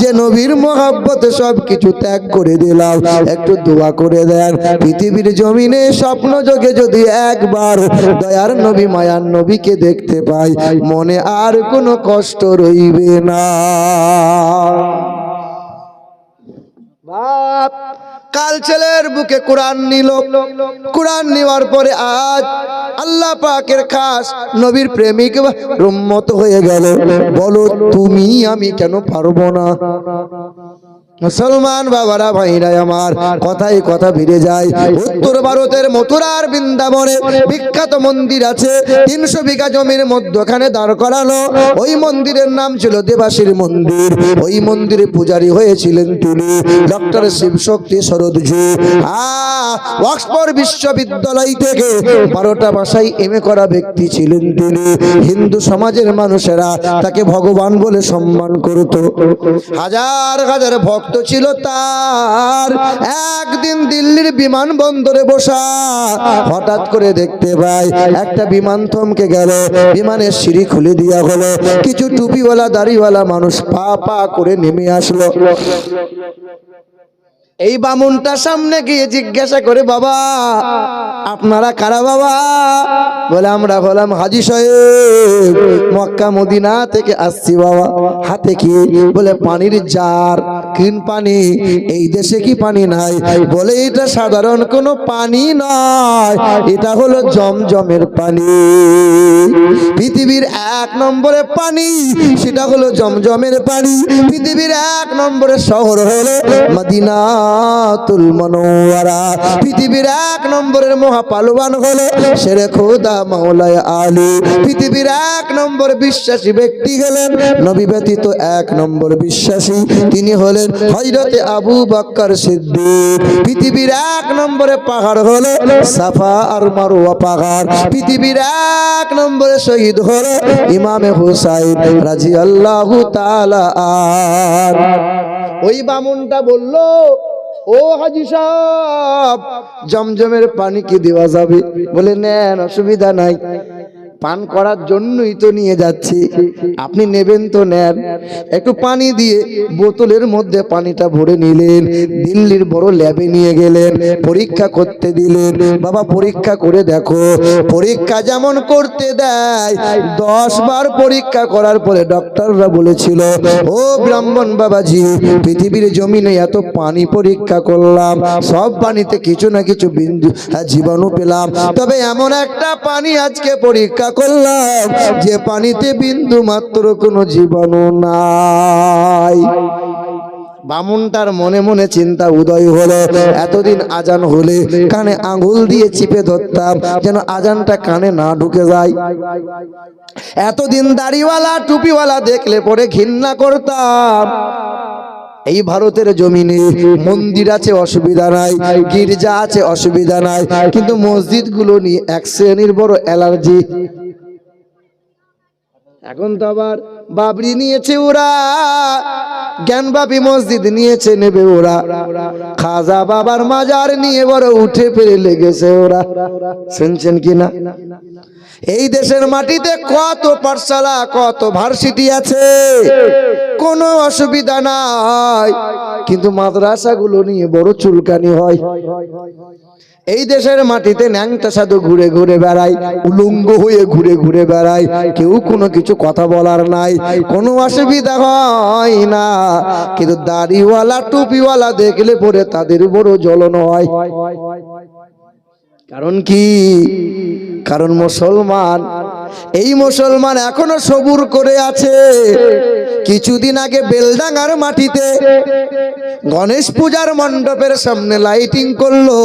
যে নবীর মহব্বতে সবকিছু ত্যাগ করে দিলাম। একটু দোয়া করে দেন, পৃথিবীর জমিনে স্বপ্ন যোগে যদি একবার দয়ার নবী মায়ার নবীকে দেখতে পাই, মনে আর কোনো কষ্ট রইবে না। বাপ কাল ছেলের বুকে কোরআন নিল। কোরআন নেওয়ার পরে আজ আল্লাহ পাকের খাস নবীর প্রেমিক উম্মত হয়ে গেল। বলো তুমি আমি কেন পারবো না? মুসলমান বাবারা ভাইরা আমার, কথাই কথা ভিড়ে যায়। উত্তর ভারতের মথুরার বৃন্দাবনে বিখ্যাত মন্দির আছে, 300 বিঘা জমির মধ্যখানে দাঁড় করানো। ওই মন্দিরের নাম ছিল দেবাশীর মন্দির। ওই মন্দিরে পূজারী হয়েছিলেন তিনি ডক্টর শিবশক্তি সরোদজি। অক্সফোর্ড বিশ্ববিদ্যালয় থেকে 12টা ভাষায় এমএ করা ব্যক্তি ছিলেন তিনি। হিন্দু সমাজের মানুষেরা তাকে ভগবান বলে সম্মান করত। হাজার হাজার ভক্ত ছিল তার। একদিন দিল্লির বিমানবন্দরে বসা হঠাৎ করে দেখতে পাই একটা বিমান থমকে গেল। বিমানের সিঁড়ি খুলে দেওয়া হলো। কিছু টুপিওয়ালা দাড়িওয়ালা মানুষ পা পা করে নেমে আসলো। এই বামুনটা সামনে গিয়ে জিজ্ঞাসা করে, বাবা আপনারা কারা বাবা? বলে আমরা হলাম হাজী সাহেব, মক্কা মদিনা থেকে আসছি বাবা। হাতে কি? বলে পানির জার, ক্লিন পানি। এই দেশে কি পানি নাই? বলে এটা সাধারণ কোনো পানি নয়, এটা হলো জমজমের পানি। পৃথিবীর 1 নম্বরে পানি সেটা হলো জমজমের পানি। পৃথিবীর 1 নম্বরের শহর হলো মদিনা তুল মনোয়ারা। পৃথিবীর 1 নম্বরের মহাপালবান হলো শেরে খোদা মাওলায় আলী। পৃথিবীর 1 নম্বর বিশ্বাসী ব্যক্তি হলেন, নবী ব্যতীত 1 নম্বর বিশ্বাসী তিনি হলেন হযরতে আবু বকর সিদ্দিক। পৃথিবীর 1 নম্বরে পাহাড় হলো সাফা আর মারওয়া পাহাড়। পৃথিবীর 1 নম্বরে শহীদ হলো ইমামে হুসাইন রাদিয়াল্লাহু তাআলা আন। ওই বামুনটা বলল, ও হাজী সাহেব জমজমের পানি কি দেওয়া যাবে? বলে নেন, অসুবিধা নাই, পান করার জন্যই তো নিয়ে যাচ্ছি, আপনি নেবেন তো নেন। একটু পানি দিয়ে বোতলের মধ্যে পানিটা ভরে নিলেন, দিল্লির বড় ল্যাবে নিয়ে গেলেন, পরীক্ষা করতে দিলেন। বাবা পরীক্ষা করে দেখো। পরীক্ষা যেমন করতে দেয়, 10 বার পরীক্ষা করার পরে ডক্টররা বলেছিল, ও ব্রাহ্মণ বাবাজি পৃথিবীর জমিনে এত পানি পরীক্ষা করলাম, সব পানিতে কিছু না কিছু বিন্দু জীবাণু পেলাম, তবে এমন একটা পানি আজকে পরীক্ষা করলাম যে পানিতে বিন্দু মাত্র কোনো জীবাণু নাই। বামুনটার মনে মনে চিন্তা উদয় হলো, এতদিন আজান হলে কানে আঙ্গুল দিয়ে চিপে ধরতাম যেন আজানটা কানে না ঢুকে যায়। এতদিন দাড়িওয়ালা টুপিওয়ালা দেখলে পরে ঘৃণা করতাম। এই ভারতের জমিনে মন্দির আছে অসুবিধা নাই, গির্জা আছে অসুবিধা নাই, কিন্তু মসজিদ গুলো নিয়ে 1 শ্রেণীর বড় অ্যালার্জি। এখন তো আবার বাবরি নিয়েছে ওরা, জ্ঞানবাপী মসজিদ নিয়েছে নেবে ওরা, খাজা বাবার মাজার নিয়ে বড় উঠে ফেলে লেগেছে ওরা। শুনছেন কিনা? এই দেশের মাটিতে কত পাঠশালা কত ভার্সিটি আছে, কোনো অসুবিধা নাই, কিন্তু মাদ্রাসাগুলো নিয়ে বড় চুলকানি হয়। এই দেশের মাটিতে ন্যাংটা সাধু ঘুরে ঘুরে বেড়ায়, উলঙ্গ হয়ে ঘুরে ঘুরে বেড়ায়, কেউ কোনো কিছু কথা বলার নাই, কোনো অসুবিধা হয় না, কিন্তু দাড়িওয়ালা টুপিওয়ালা দেখলে পরে তাদের বড় জ্বলন হয়। কারণ কি? কারণ মুসলমান, এই মুসলমান এখনো সবুর করে আছে। কিছুদিন আগে বেলডাঙ্গার মাটিতে গণেশ পূজার মণ্ডপের সামনে লাইটিং করলো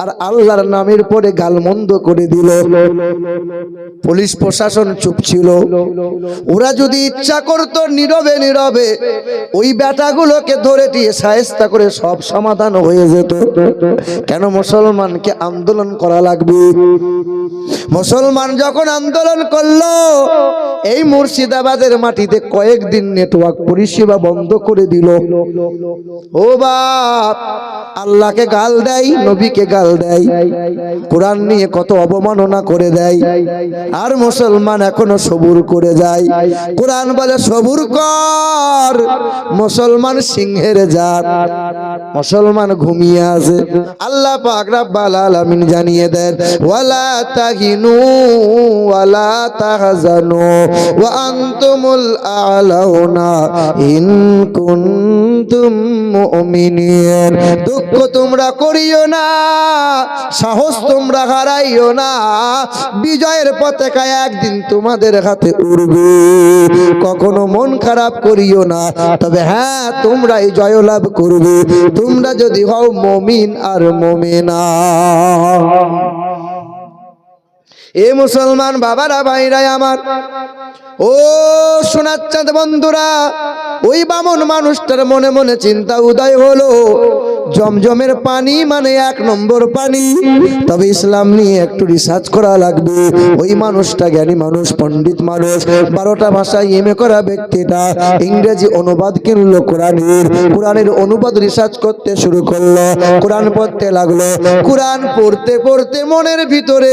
আর আল্লাহর নামের পরে গালমন্দ করে দিল। পুলিশ প্রশাসন চুপ ছিল। ওরা যদি ইচ্ছা করতো নীরবে নীরবে ওই বেটাগুলোকে ধরে দিয়ে শায়েস্তা করে সব সমাধান হয়ে যেত। কেন মুসলমানকে আন্দোলন করা লাগবে? মুসলমান যখন আন্দোলন করলো, এই মুর্শিদাবাদের মাটিতে কয়েকদিন নেটওয়ার্ক পরিষেবা বন্ধ করে দিল। ও বাপ, আল্লাহকে গাল দেয়, নবীকে গাল দেয়, কোরআন নিয়ে কত অবমাননা করে দেয়, আর মুসলমান এখনো সবুর করে যায়। কোরআন বলে সবুর কর, মুসলমান সিংহের জাত। মুসলমান ঘুমিয়ে আছে। আল্লাহ পাক রব্বুল আলামিন জানিয়ে দেন ওয়ালা তাহিনু ওয়ালা তাহজানু ওয়া আনতুমুল আ'লাউনা ইন কুনতুম মুমিনিন। দুঃখ তোমরা করিও না, সাহস তোমরা হারাইও না, বিজয়ের পতাকা একদিন তোমাদের হাতে উড়বে। কখনো মন খারাপ করিও না, তবে হ্যাঁ তোমরাই জয়লাভ করবে তোমরা যদি হও মুমিন আর মুমিনা। এ মুসলমান বাবারা ভাইরা আমার, ও সোনার চাঁদ বন্ধুরা, ওই বামন মানুষটার মনে মনে চিন্তা উদয় হলো, জমজমের পানি মানে এক নম্বর পানি, তবে ইসলাম নিয়ে একটু রিসার্চ করা লাগবে। ওই মানুষটা জ্ঞানী মানুষ, পণ্ডিত মানুষ, 12টা ভাষায় এমএ করা ব্যক্তিটা ইংরেজি অনুবাদ কিনলো কোরআনের অনুবাদ রিসার্চ করতে শুরু করলো, কোরআন পড়তে লাগলো। কোরআন পড়তে পড়তে মনের ভিতরে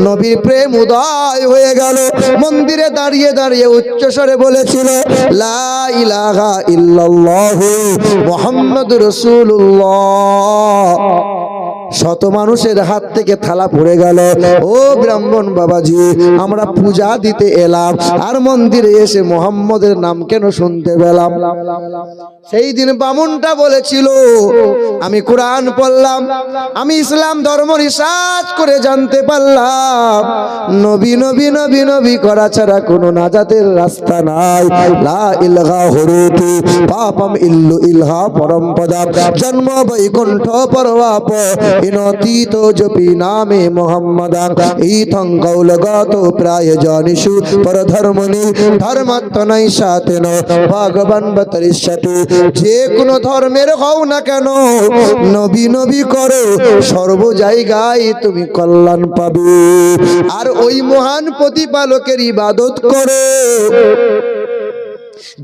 নবীর প্রেম উদয় হয়ে গেল। মন্দিরে দাঁড়িয়ে দাঁড়িয়ে উচ্চস্বরে বলেছিল লা ইলাহা ইল্লাল্লাহু মুহাম্মাদুর রাসূলুল্লাহ। শত মানুষের হাত থেকে থালা পড়ে গেল। ও ব্রাহ্মণ বাবাজি, আমরা পূজা দিতে এলাম আর মন্দিরে এসে মোহাম্মদের নাম কেন শুনতে পেলাম? সেই দিন বামুনটা বলেছিল আমি কোরআন পড়লাম, আমি ইসলাম ধর্ম রিসার্চ করে জানতে পারলাম নবী নবী নবী নবী করা ছাড়া কোনো নাজাতের রাস্তা নাই। লা ইলাহা হরুতি পাপম ইল্লু ইলহা পরমপদম জন্ম বৈকুণ্ঠ পরবাপ ইনতীত জপি নামে মোহাম্মদান ইথং কৌলগত প্রায় জানিষু পরধর্মনি ধর্মাত্মনাই সাতেন ভগবান বতরিষ্যতি। যে কোনো ধর্মের হও না কেন নবী নবী করো, সর্ব জায়গায় তুমি কল্যাণ পাবে। আর ওই মহান প্রতিপালকের ইবাদত করো,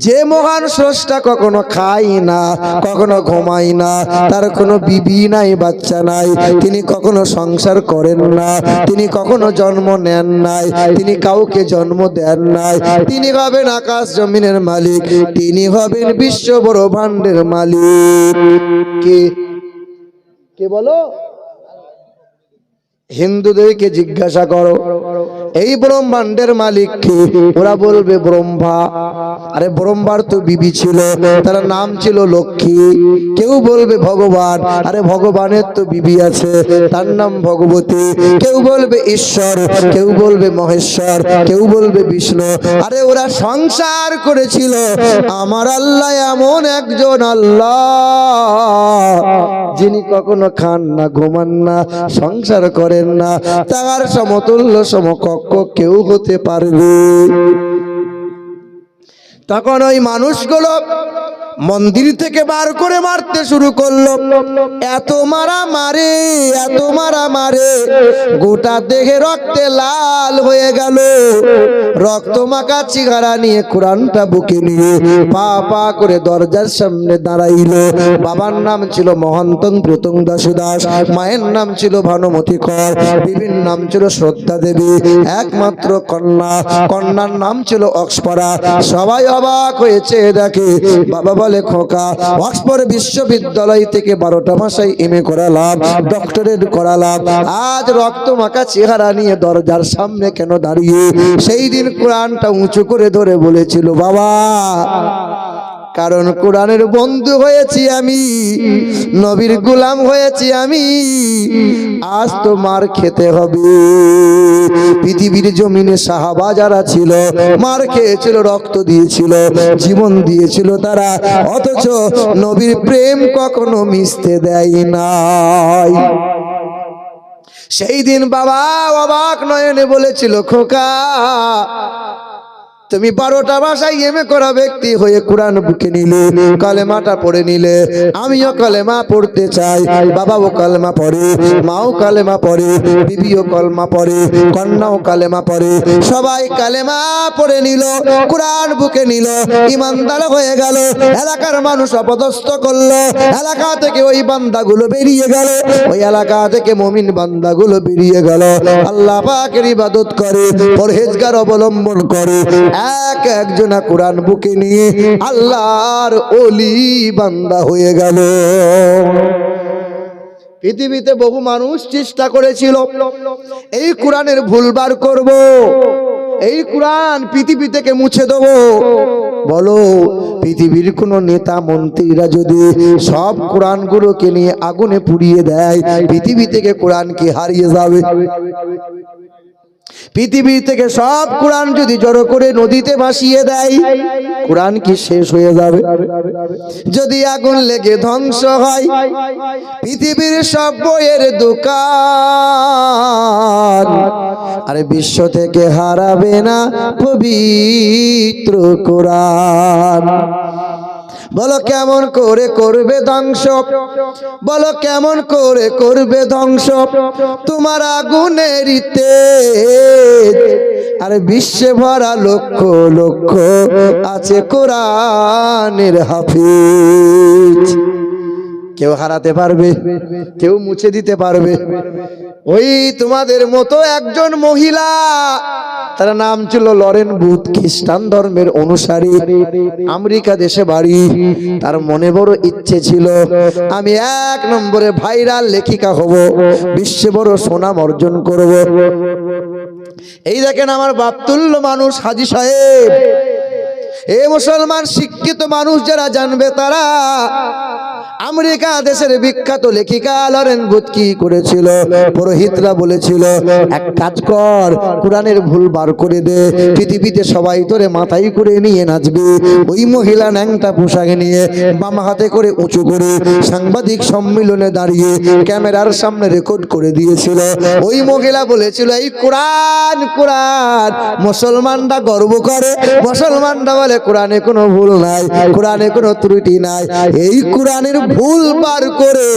যে মহান স্রষ্টা কখনো খাই না, কখনো ঘুমাই না, তার কোনো বিবি নাই, বাচ্চা নাই, তিনি কখনো সংসার করেন না, তিনি কখনো জন্ম নেন নাই, তিনি কাউকে জন্ম দেন নাই, তিনি হবেন আকাশ জমিনের মালিক, তিনি হবেন বিশ্ব ব্রহ্মাণ্ডের মালিক। কে কে বলো? হিন্দুদেরকে জিজ্ঞাসা করো এই ব্রহ্মাণ্ডের মালিক কে? ওরা বলবে ব্রহ্মা। আরে ব্রহ্মার তো বিবি ছিল, তার নাম ছিল লক্ষ্মী। কেউ বলবে ভগবান, আরে ভগবানের তো বিবি আছে, তার নাম ভগবতী। কেউ বলবে ঈশ্বর, কেউ বলবে মহেশ্বর, কেউ বলবে বিষ্ণু। আরে ওরা সংসার করেছিল। আমার আল্লাহ এমন একজন আল্লাহ যিনি কখনো খান না, ঘুমান না, সংসার করেন না, তার সমতুল্য সমকক্ষ কেউ হতে পারবে? তখন ওই মানুষগুলো মন্দির থেকে বার করে মারতে শুরু করলো। এত মারা মারে, এত মারা মারে, গোটা দেহে রক্তে লাল হয়ে গেল। রক্ত মাখা চেহারা নিয়ে কোরআনটা বুকে নিয়ে পা পা করে দরজার সামনে দাঁড়াইলো। বাবার নাম ছিল মহান্তন প্রতং দাস দাস, মায়ের নাম ছিল ভানুমতি কর, বিবির নাম ছিল শ্রদ্ধা দেবী, একমাত্র কন্যা, কন্যার নাম ছিল অক্সপরা। সবাই অবাক হয়েছে, দেখে বাবা বলে খোকা অক্সফোর্ড বিশ্ববিদ্যালয় থেকে 12টা ভাষায় এমএ করালাম, ডক্টরেট করালাম, আজ রক্ত মাখা চেহারা নিয়ে দরজার সামনে কেন দাঁড়িয়ে? সেই দিন কোরআনটা উঁচু করে ধরে বলেছিল বাবা, কারণ কোরআনের বন্ধু হয়েছি আমি, নবীর গোলাম হয়েছি আমি, আজ তো মার খেতে হবে। পৃথিবীর জমিনে সাহাবা যারা ছিল মার খেয়েছিল, রক্ত দিয়েছিল, জীবন দিয়েছিল তারা, অথচ নবীর প্রেম কখনো মিশতে দেয় নাই। সেই দিন বাবা অবাক নয়নে বলেছিল খোকা তুমি 12টা ভাষায় এমএ করা ব্যক্তি হয়ে কোরআন বুকে নিলে, কালেমাটা পড়ে নিলে, আমিও কালেমা পড়তে চাই। বাবাও কালেমা পড়ে, মাও কালেমা পড়ে, বিবিও কালেমা পড়ে, কন্যাও কালেমা পড়ে, সবাই কালেমা পড়ে নিল, কোরআন বুকে নিল, ইমানদার হয়ে গেল। এলাকার মানুষ অপদস্থ করলো, এলাকা থেকে ওই বান্দাগুলো বেরিয়ে গেল, ওই এলাকা থেকে মুমিন বান্দাগুলো বেরিয়ে গেল। আল্লাহ পাকের ইবাদত করে, পরহেজগার অবলম্বন করে, একজনা কোরআন বুকে নিয়ে আল্লাহর ওলি বান্দা হয়ে গেল। পৃথিবীতে বহু মানুষ চেষ্টা করেছিল এই কোরআনের ভুল বার করব, এই কোরআন পৃথিবী থেকে মুছে দেব। বলো, পৃথিবীর কোন নেতা মন্ত্রীরা যদি সব কোরআনগুলোকে নিয়ে আগুনে পুড়িয়ে দেয়, পৃথিবী থেকে কোরআন কি হারিয়ে যাবে? পৃথিবী থেকে সব কোরআন যদি জড়ো করে নদীতে ভাসিয়ে দেয়, কোরআন কি শেষ হয়ে যাবে? যদি আগুন লেগে ধ্বংস হয় পৃথিবীর সব বইয়ের দোকান, আরে বিশ্ব থেকে হারাবে না পবিত্র কোরআন। বলো কেমন করে করবে ধ্বংস, বলো কেমন করে করবে ধ্বংস তোমার আগুনের তেজ। আরে বিশ্বে ভরা লক্ষ লক্ষ আছে কোরআনের হাফিজ। কেউ হারাতে পারবে? কেউ মুছে দিতে পারবে? ওই তোমাদের মতো একজন মহিলা, তার নাম ছিল লরেন বুথ, খ্রিস্টান ধর্মের অনুসারী, আমেরিকা দেশে বাড়ি। তার মনে বড় ইচ্ছে ছিল আমি 1 নম্বরে ভাইরাল লেখিকা হব, বিশ্বে বড় সুনাম অর্জন করব। এই দেখেন আমার বাপতুল্য মানুষ হাজী সাহেব, এ মুসলমান শিক্ষিত মানুষ যারা জানবে তারা আমেরিকা দেশের বিখ্যাত লেখিকা লরেন বুথ কি করেছিল? পুরোহিতরা বলেছিল এক কাজ কর, কোরআনের ভুল বার করে দে, পৃথিবীতে সবাই তোরে মাথায় করে নিয়ে নাচবে। ওই মহিলা ন্যাংটা পোশাক নিয়ে বাম হাতে করে উঁচু করে সাংবাদিক সম্মেলনে দাঁড়িয়ে ক্যামেরার সামনে রেকর্ড করে দিয়েছিল। ওই মহিলা বলেছিল এই কোরআন কোরআন, মুসলমানরা গর্ব করে, মুসলমানরা বলে কোরআনে কোনো ভুল নাই, কোরআনে কোনো ত্রুটি নাই। এই কোরআনের ভুল বার করে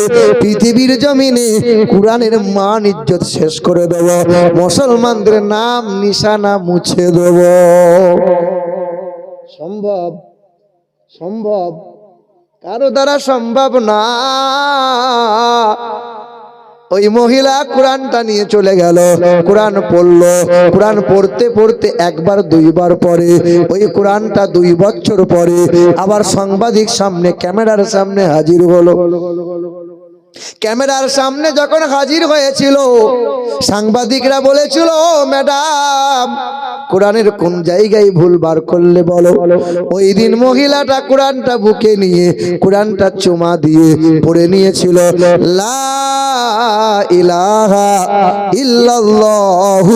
পৃথিবীর জমিনে কোরআনের মান ইজ্জত শেষ করে দেব, মুসলমানদের নাম নিশানা মুছে দেব। সম্ভব? সম্ভব? কারো দ্বারা সম্ভব না। ওই মহিলা কোরআনটা নিয়ে চলে গেল, কোরআন পড়লো, কোরআন পড়তে পড়তে একবার দুইবার পরে ওই কোরআনটা 2 বছর পরে আবার সাংবাদিক সামনে ক্যামেরার সামনে হাজির হলো। ক্যামেরার সামনে যখন হাজির হয়েছিল সাংবাদিকরা বলেছিল ম্যাডাম কোরআনের কোন জায়গায় ভুল বার করলে বলো। ওই দিন মহিলাটা কোরআনটা বুকে নিয়ে কোরআনটা চুমা দিয়ে পড়ে নিয়েছিল লা ইলাহা ইল্লাল্লাহু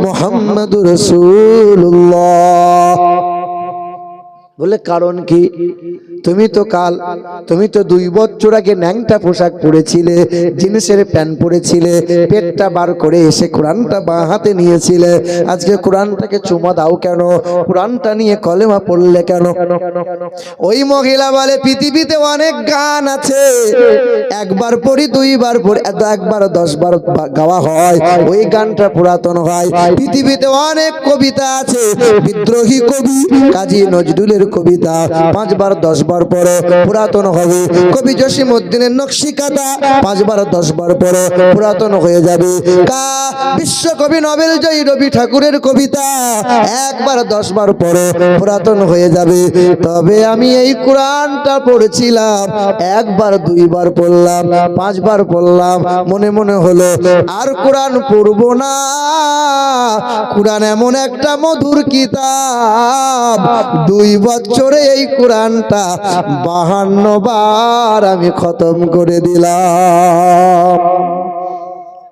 মুহাম্মাদুর রাসূলুল্লাহ। বলে কারণ কি? তুমি তো 2 বছর আগে ন্যাংটা পোশাক পরেছিলে, জিন্সের প্যান্ট পরেছিলে, পেটটা বার করে এসে কোরআনটা বাঁ হাতে নিয়েছিলে, আজকে কোরআনটাকে চুমা দাও কেন? কোরআনটা নিয়ে কলেমা পড়লে কেন? ওই মহিলা বলে পৃথিবীতে অনেক গান আছে, একবার পড়ি 2 বার পড়ি, একবার 10 বার গাওয়া হয়, ওই গানটা পুরাতন হয়। পৃথিবীতে অনেক কবিতা আছে, বিদ্রোহী কবি কাজী নজরুলের কবিতা 5 বার 10 বার পরে পুরাতন হবে। কবি জসিমউদ্দিনের নকশিকাতা 5 বার 10 বার পরে পুরাতন হয়ে যাবে। বিশ্বকবি নোবেল জয়ী রবি ঠাকুরের কবিতা 1 বার 10 বার পরে পুরাতন হয়ে যাবে। তবে আমি এই কোরআনটা পড়েছিলাম, 1 বার 2 বার পড়লাম, 5 বার পড়লাম, মনে মনে হলো আর কোরআন পড়ব না। কোরআন এমন একটা মধুর কিতাব, 2 বছরে এই কোরআনটা 52 বার আমি খতম করে দিলাম।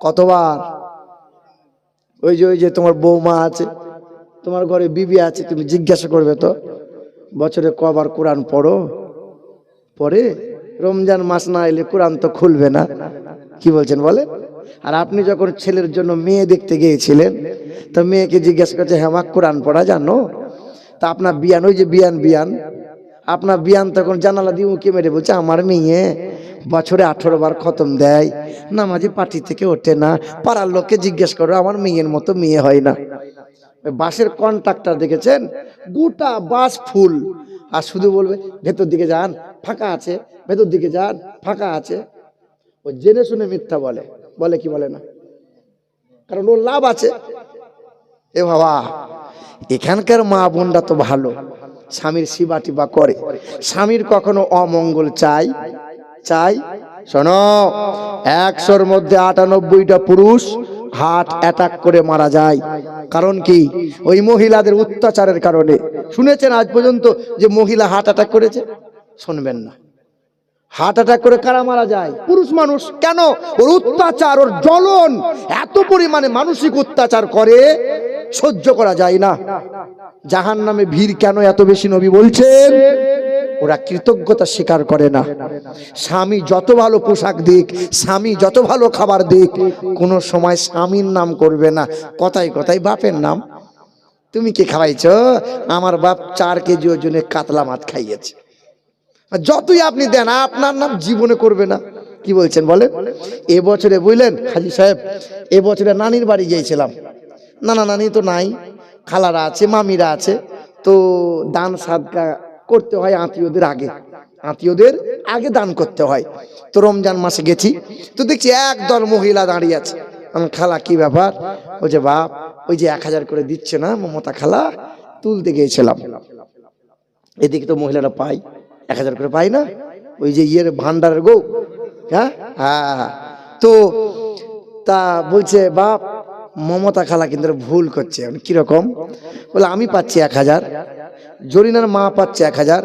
কতবার? ওই যে তোমার বৌমা আছে, তোমার ঘরে বিবি আছে, তুমি জিজ্ঞাসা করবে তো বছরে কবার কোরআন পড়ো? পরে রমজান মাস না এলে কোরআন তো খুলবে না। কি বলছেন বলে? আর আপনি যখন ছেলের জন্য মেয়ে দেখতে গিয়েছিলেন তো মেয়েকে জিজ্ঞাসা করছে হ্যাঁ মা কোরআন পড়া জানো? তা আপনার বিয়ান, ওই যে বিয়ান আপনার বিয়ান তখন জানালা দিয়ে উঁকি মেরে বলছে আমার মেয়ে বছরে 18 বার খতম দেয়, নামাজি পার্টি থেকে ওঠে না, পাড়ার লোককে জিজ্ঞেস করো আমার মেয়ের মতো মেয়ে হয় না। বাসের কন্ট্রাক্টর দেখেছেন, গোটা বাস ফুল, আর শুধু বলবে ভেতর দিকে যান ফাঁকা আছে, ভেতর দিকে যান ফাঁকা আছে। ও জেনে শুনে মিথ্যা বলে কি বলে না? কারণ ওর লাভ আছে। এ বাবা, এখানকার মা বোনরা তো ভালো, স্বামীর সেবা টিবা করে, স্বামীর কখনো অমঙ্গল চাই চাই? শোনো, 100-র মধ্যে 98টা পুরুষ হার্ট অ্যাটাক করে মারা যায়। কারণ কি? ওই মহিলাদের অত্যাচারের কারণে। শুনেছেন আজ পর্যন্ত যে মহিলা হার্ট অ্যাটাক করেছে? শুনবেন না। হার্ট অ্যাটাক করে কারা মারা যায়? পুরুষ মানুষ। কেন? ওর অত্যাচার, ওর জ্বলন এত পরিমাণে মানসিক অত্যাচার করে, সহ্য করা যায় না। জাহান্নামে ভিড় কেন এত বেশি? নবী বলছেন ওরা কৃতজ্ঞতা স্বীকার করে না। স্বামী যত ভালো পোশাক দিক, স্বামী যত ভালো খাবার দিক, কোনো সময় স্বামীর নাম করবে না, কথায় কথায় বাপের নাম। তুমি কি খাওয়াইছ? আমার বাপ 4 কেজি ওজনে কাতলা মাছ খাইয়েছে। যতই আপনি দেন, আপনার নাম জীবনে করবে না। কি বলছেন বলেন? এবছরে বুঝলেন হাজি সাহেব, এবছরে নানির বাড়ি গিয়েছিলাম। নানা নানি তো নাই, খালারা আছে, মামিরা আছে, তো দান সাদকা করতে হয় আত্মীয়দের আগে, আত্মীয়দের আগে দান করতে হয়। তো রমজান মাসে গেছি, তো দেখছি একদল মহিলা দাঁড়িয়ে আছে। আমি, খালা কি ব্যাপার? বলছে বাপ ওই যে 1000 করে দিচ্ছে না মমতা খালা, তুলতে গিয়েছিলাম। এদিকে তো মহিলারা পাই 1000 করে পাই না, ওই যে ইয়ের ভান্ডারের গো। হ্যাঁ হ্যাঁ, তো তা বলছে বাপ মমতা খালা কিন্তু ভুল করছে। কিরকম? বলে আমি পাচ্ছি 1000, জরিনার মা পাচ্ছে 1000,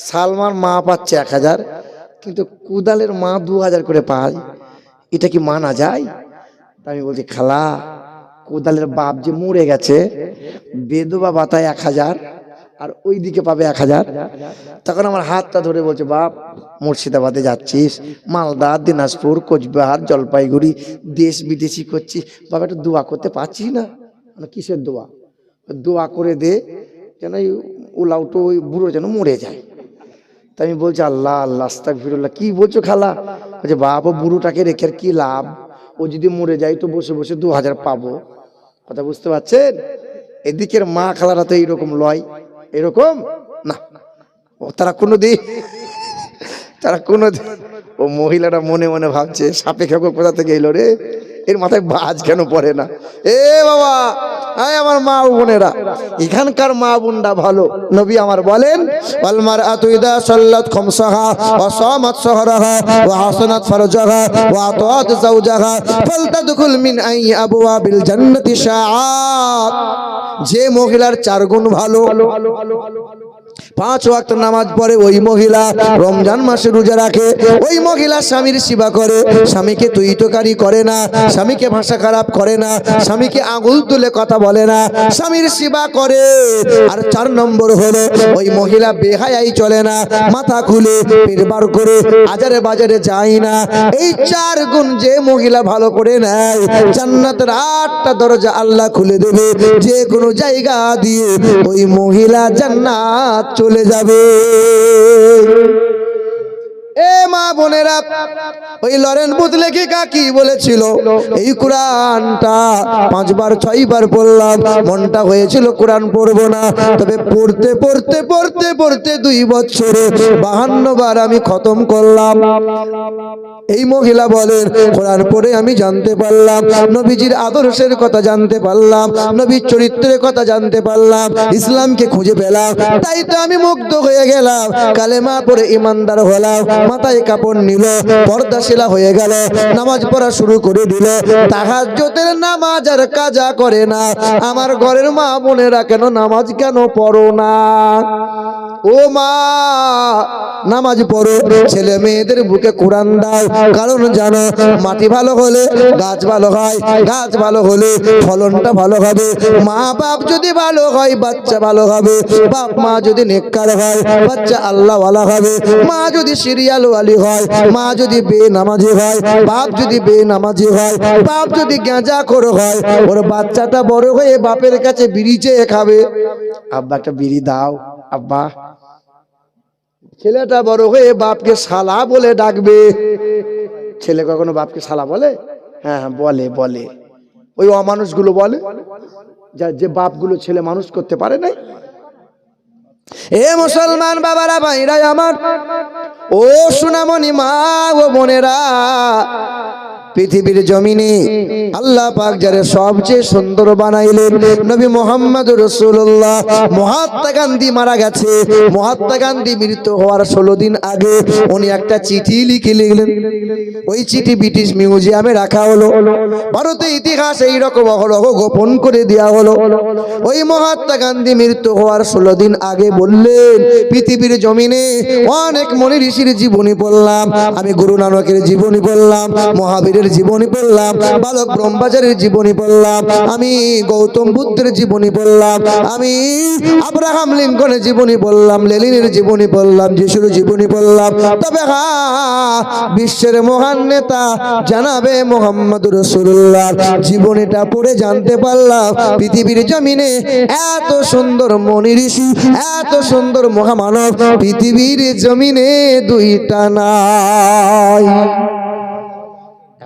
সালমার মা পাচ্ছে 1000, কিন্তু কুদালের মা 2000 করে পায়। এটা কি মানা যায়? আমি বলছি খালা, কোদালের বাপ যে মরে গেছে, বেদবা ভাতায় 1000, আর ওই দিকে পাবে 1000। তখন আমার হাতটা ধরে বলছে বাপ মুর্শিদাবাদে যাচ্ছিস, মালদা, দিনাজপুর, কোচবিহার, জলপাইগুড়ি, দেশ বিদেশি করছিস, বাবা একটু দোয়া করতে পারছিস না? কিসের দোয়া? দোয়া করে দে যেন উলাউটো ওই বুড়ো যেন মরে যায়। তাই আমি বলছি আল্লাহ আল্লাহ আস্তাগফিরুল্লাহ। কি বলছো খালা? বলছে বাপ ও বুড়োটাকে রেখে আর কি লাভ, ও যদি মরে যায় তো বসে বসে 2000 পাবো। কথা বুঝতে পারছেন? এদিকের মা খালারা তো এইরকম লয়, এরকম না। ও তারা কোনোদিন ও মহিলাটা মনে মনে ভাবছে সাপে খেকো কোথা থেকে এলো রে, এর মাথায় বাজ কেন পড়ে না? এ বাবা, আমার মা বোনেরা, এখানকার মা বোনরা ভালো। নবী আমার বলেন ওয়াল মারআতু ইযা সাল্লাত খামসাহা ওয়া সামাত সাহরাহা ওয়া হাসানাত ফারজাহা ওয়া আতাত যাওজাহা ফালতাদখুল মিন আই আবওয়াবিল জান্নাতি শাআত। যে মহিলার 4 গুণ ভালো, 5 ওয়াক্ত নামাজ পড়ে, ওই মহিলা রমজান মাসে রোজা রাখে, ওই মহিলা স্বামীর সেবা করে, স্বামীকে তুইতকারি করে না, স্বামীকে ভাষা খারাপ করে না, স্বামীকে আঙুল তুলে কথা বলে না, স্বামীর সেবা করে। আর 4 নম্বর হলো ওই মহিলা বেহায়াই চলে না, মাথা খুলে পেট বার করে আজারে বাজারে যায় না। এই 4 গুণ যে মহিলা ভালো করে নেয়, জান্নাতের 8টা দরজা আল্লাহ খুলে দেবে, যে কোনো জায়গা দিয়ে ওই মহিলা জান্নাত চলে যাবে। এ মা বোনেরা, ওই লরেন বুথ লেখিকা কি বলেছিল? এই কোরআনটা 5 বার 6 বার পড়লাম, মনটা হয়েছিল কোরআন পড়বো না, তবে পড়তে পড়তে পড়তে পড়তে 2 বছরে 52 বার আমি খতম করলাম। এই মহিলা বলেন কোরআন পড়ে আমি জানতে পারলাম, নবীজির আদর্শের কথা জানতে পারলাম, নবীর চরিত্রের কথা জানতে পারলাম, ইসলামকে খুঁজে পেলাম। তাই তো আমি মুগ্ধ হয়ে গেলাম, কালেমা পড়ে ইমানদার হলাম, মাথায় কাপড় নিল, পর্দাশীলা হয়ে গেল, নামাজ পড়া শুরু করে দিল। তাহাজ্জুদের নামাজ আর কাজা করে না। আমার ঘরের মা বোনেরা কেন নামাজ কেন পড়ো না? ও মা, নামাজ পড়ো, ছেলে মেয়েদের বুকে কোরআন দাও, কারণ জানো মাটি ভালো হলে গাছ ভালো হয়, গাছ ভালো হলে ফলনটা ভালো হবে, মা বাপ যদি ভালো হয় বাচ্চা ভালো হবে, বাপ মা যদি নেককার হয় বাচ্চা আল্লাহওয়ালা হবে, মা যদি সিরিয়াল ওয়ালি হয়, মা যদি বেনামাজি হয়, বাপ যদি বেনামাজি হয়, বাপ যদি গাঁজাখোর হয়, ওর বাচ্চাটা বড় হয়ে বাপের কাছে বিড়ি চেয়ে খাবে, আব্বা একটা বিড়ি দাও আব্বা। ছেলেটা বড় হয়ে বাপকে শালা বলে ডাকবে। ছেলে কখনো বাপকে শালা বলে? হ্যাঁ বলে, বলে। ওই অমানুষগুলো বলে, যে বাপগুলো ছেলে মানুষ করতে পারে নাই। এ মুসলমান বাবারা, ভাইরা আমার, ও সোনামণি মা ও বোনেরা, পৃথিবীর জমিনে আল্লাহ পাক যারে সবচেয়ে সুন্দর বানাইলেন নবী মুহাম্মদুর রাসূলুল্লাহ। মহাত্মা গান্ধী মারা গেছে, মহাত্মা গান্ধী মৃত্যু হওয়ার 16 দিন আগে উনি একটা চিঠি লিখে লিখলেন। ওই চিঠি ব্রিটিশ মিউজিয়ামে রাখা হলো। ভারতের ইতিহাস এইরকম অহরহ গোপন করে দেওয়া হলো। ওই মহাত্মা গান্ধী মৃত্যু হওয়ার 16 দিন আগে বললেন, পৃথিবীর জমিনে অনেক মনি ঋষির জীবনী পড়লাম, আমি গুরু নানকের জীবনী পড়লাম, মহাবীরের জীবনী পড়লাম, বালক ব্রহ্মচারীর জীবনী পড়লাম, আমি গৌতম বুদ্ধের জীবনী পড়লাম, আমি আব্রাহাম লিঙ্কনের জীবনী পড়লাম, লেনিনের জীবনী পড়লাম, যিশুর জীবনী পড়লাম। তবে হ্যাঁ, বিশ্বের মহান নেতা জানাবে মুহাম্মদুর রাসূলুল্লাহর জীবনীটা পড়ে জানতে পারলাম পৃথিবীর জমিনে এত সুন্দর মনি ঋষি, এত সুন্দর মহামানব পৃথিবীর জমিনে দুইটা নাই।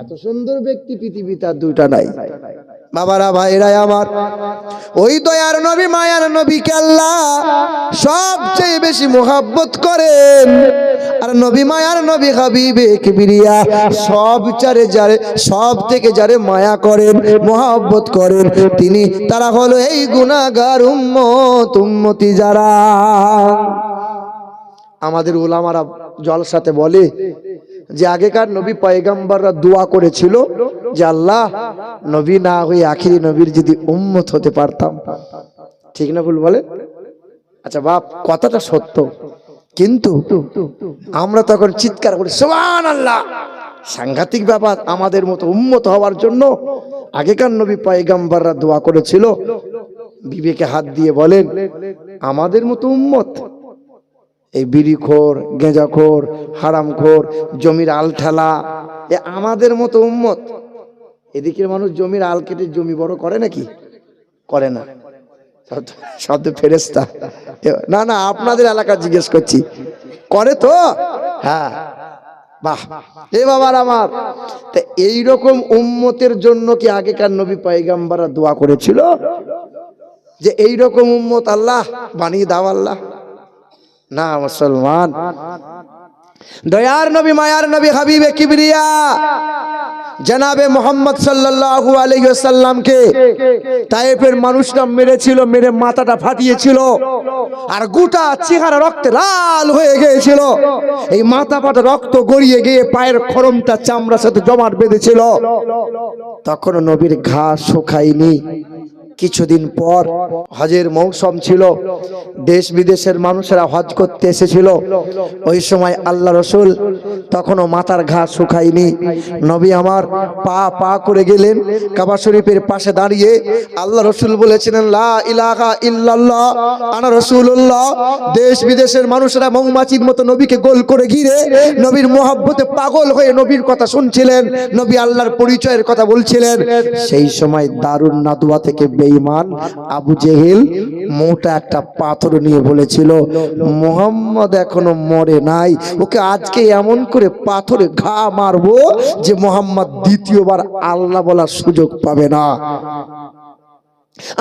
এত সুন্দর ব্যক্তি পৃথিবীতে আর দুইটা নাই। বাবারা ভাইরা আমার, ওই দয়ার নবী মায়ার নবীকে আল্লাহ সবচেয়ে বেশি মোহাব্বত করেন। আর নবী মায়ার নবী হাবিবে কিবরিয়া সব থেকে যারে মায়া করেন, মোহাব্বত করেন, তিনি তারা হলো এই গুনাহগার উম্মতি যারা। আমাদের উলামারা জলসাতে বলে যে আগেকার নবী পয়গম্বররা দোয়া করেছিল যে আল্লাহ নবী না হয়ে আখিরি নবীর যদি উম্মত হতে পারতাম। ঠিক না ভুল বলে? আচ্ছা বাপ, কথাটা সত্য, কিন্তু আমরা তখন চিৎকার করি সুবহানাল্লাহ। সাংঘাতিক ব্যাপার, আমাদের মতো উম্মত হওয়ার জন্য আগেকার নবী পয়গম্বররা দোয়া করেছিল। বিবেকে হাত দিয়ে বলেন, আমাদের মতো উম্মত? এই বিড়িখোর, গেঁজাখোর, হারামখোর, জমির আল ঠেলা, এ আমাদের মতো উম্মত? এদিকের মানুষ জমির আল কেটে জমি বড় করে নাকি? করে না। শব্দ ফেরেশতা। না না, আপনাদের এলাকা জিজ্ঞেস করছি, করে তো? হ্যাঁ, বাহ। এ বাবার আমার, তা এইরকম উম্মতের জন্য কি আগেকার নবী পয়গম্বররা দোয়া করেছিল যে এইরকম উম্মত আল্লাহ বানিয়ে দাও আল্লাহ? না মুসলমান, দয়ার নবী মায়ার নবী হাবিবে কিবরিয়া জনাবে মুহাম্মদ সাল্লাল্লাহু আলাইহি ওয়াসাল্লামকে তায়েফের মানুষরা মেরেছিল, মেরে মাথাটা ফাটিয়েছিল, আর গোটা চেহারা রক্তে লাল হয়ে গিয়েছিল। এই মাথা ফাটা রক্ত গড়িয়ে গিয়ে পায়ের খরমটা চামড়ার সাথে জমাট বেঁধেছিল। তখন নবীর ঘা শুকায়নি। কিছুদিন পর হজের মৌসুম ছিল, দেশ বিদেশের মানুষেরা হজ করতে এসেছিল। ওই সময় আল্লাহ রসুল তখনও মাথার ঘা শুকায়নি। নবী আমার পা করে গেলেন কাবা শরীফের পাশে দাঁড়িয়ে। আল্লাহ রসুল বলেছিলেন লা ইলাহা ইল্লাল্লাহ আনা রাসূলুল্লাহ। দেশ বিদেশের মানুষেরা মৌমাছির মতো নবীকে গোল করে ঘিরে নবীর মোহাব্বতে পাগল হয়ে নবীর কথা শুনছিলেন, নবী আল্লাহর পরিচয়ের কথা বলছিলেন। সেই সময় দারুন নাদওয়া থেকে বেঈমান আবু জেহেল মোটা একটা পাথর নিয়ে বলেছিল, মুহাম্মদ এখনো মরে নাই, ওকে আজকে এমন করে পাথরে ঘা মারবো যে মুহাম্মদ দ্বিতীয়বার আল্লাহ বলার সুযোগ পাবে না।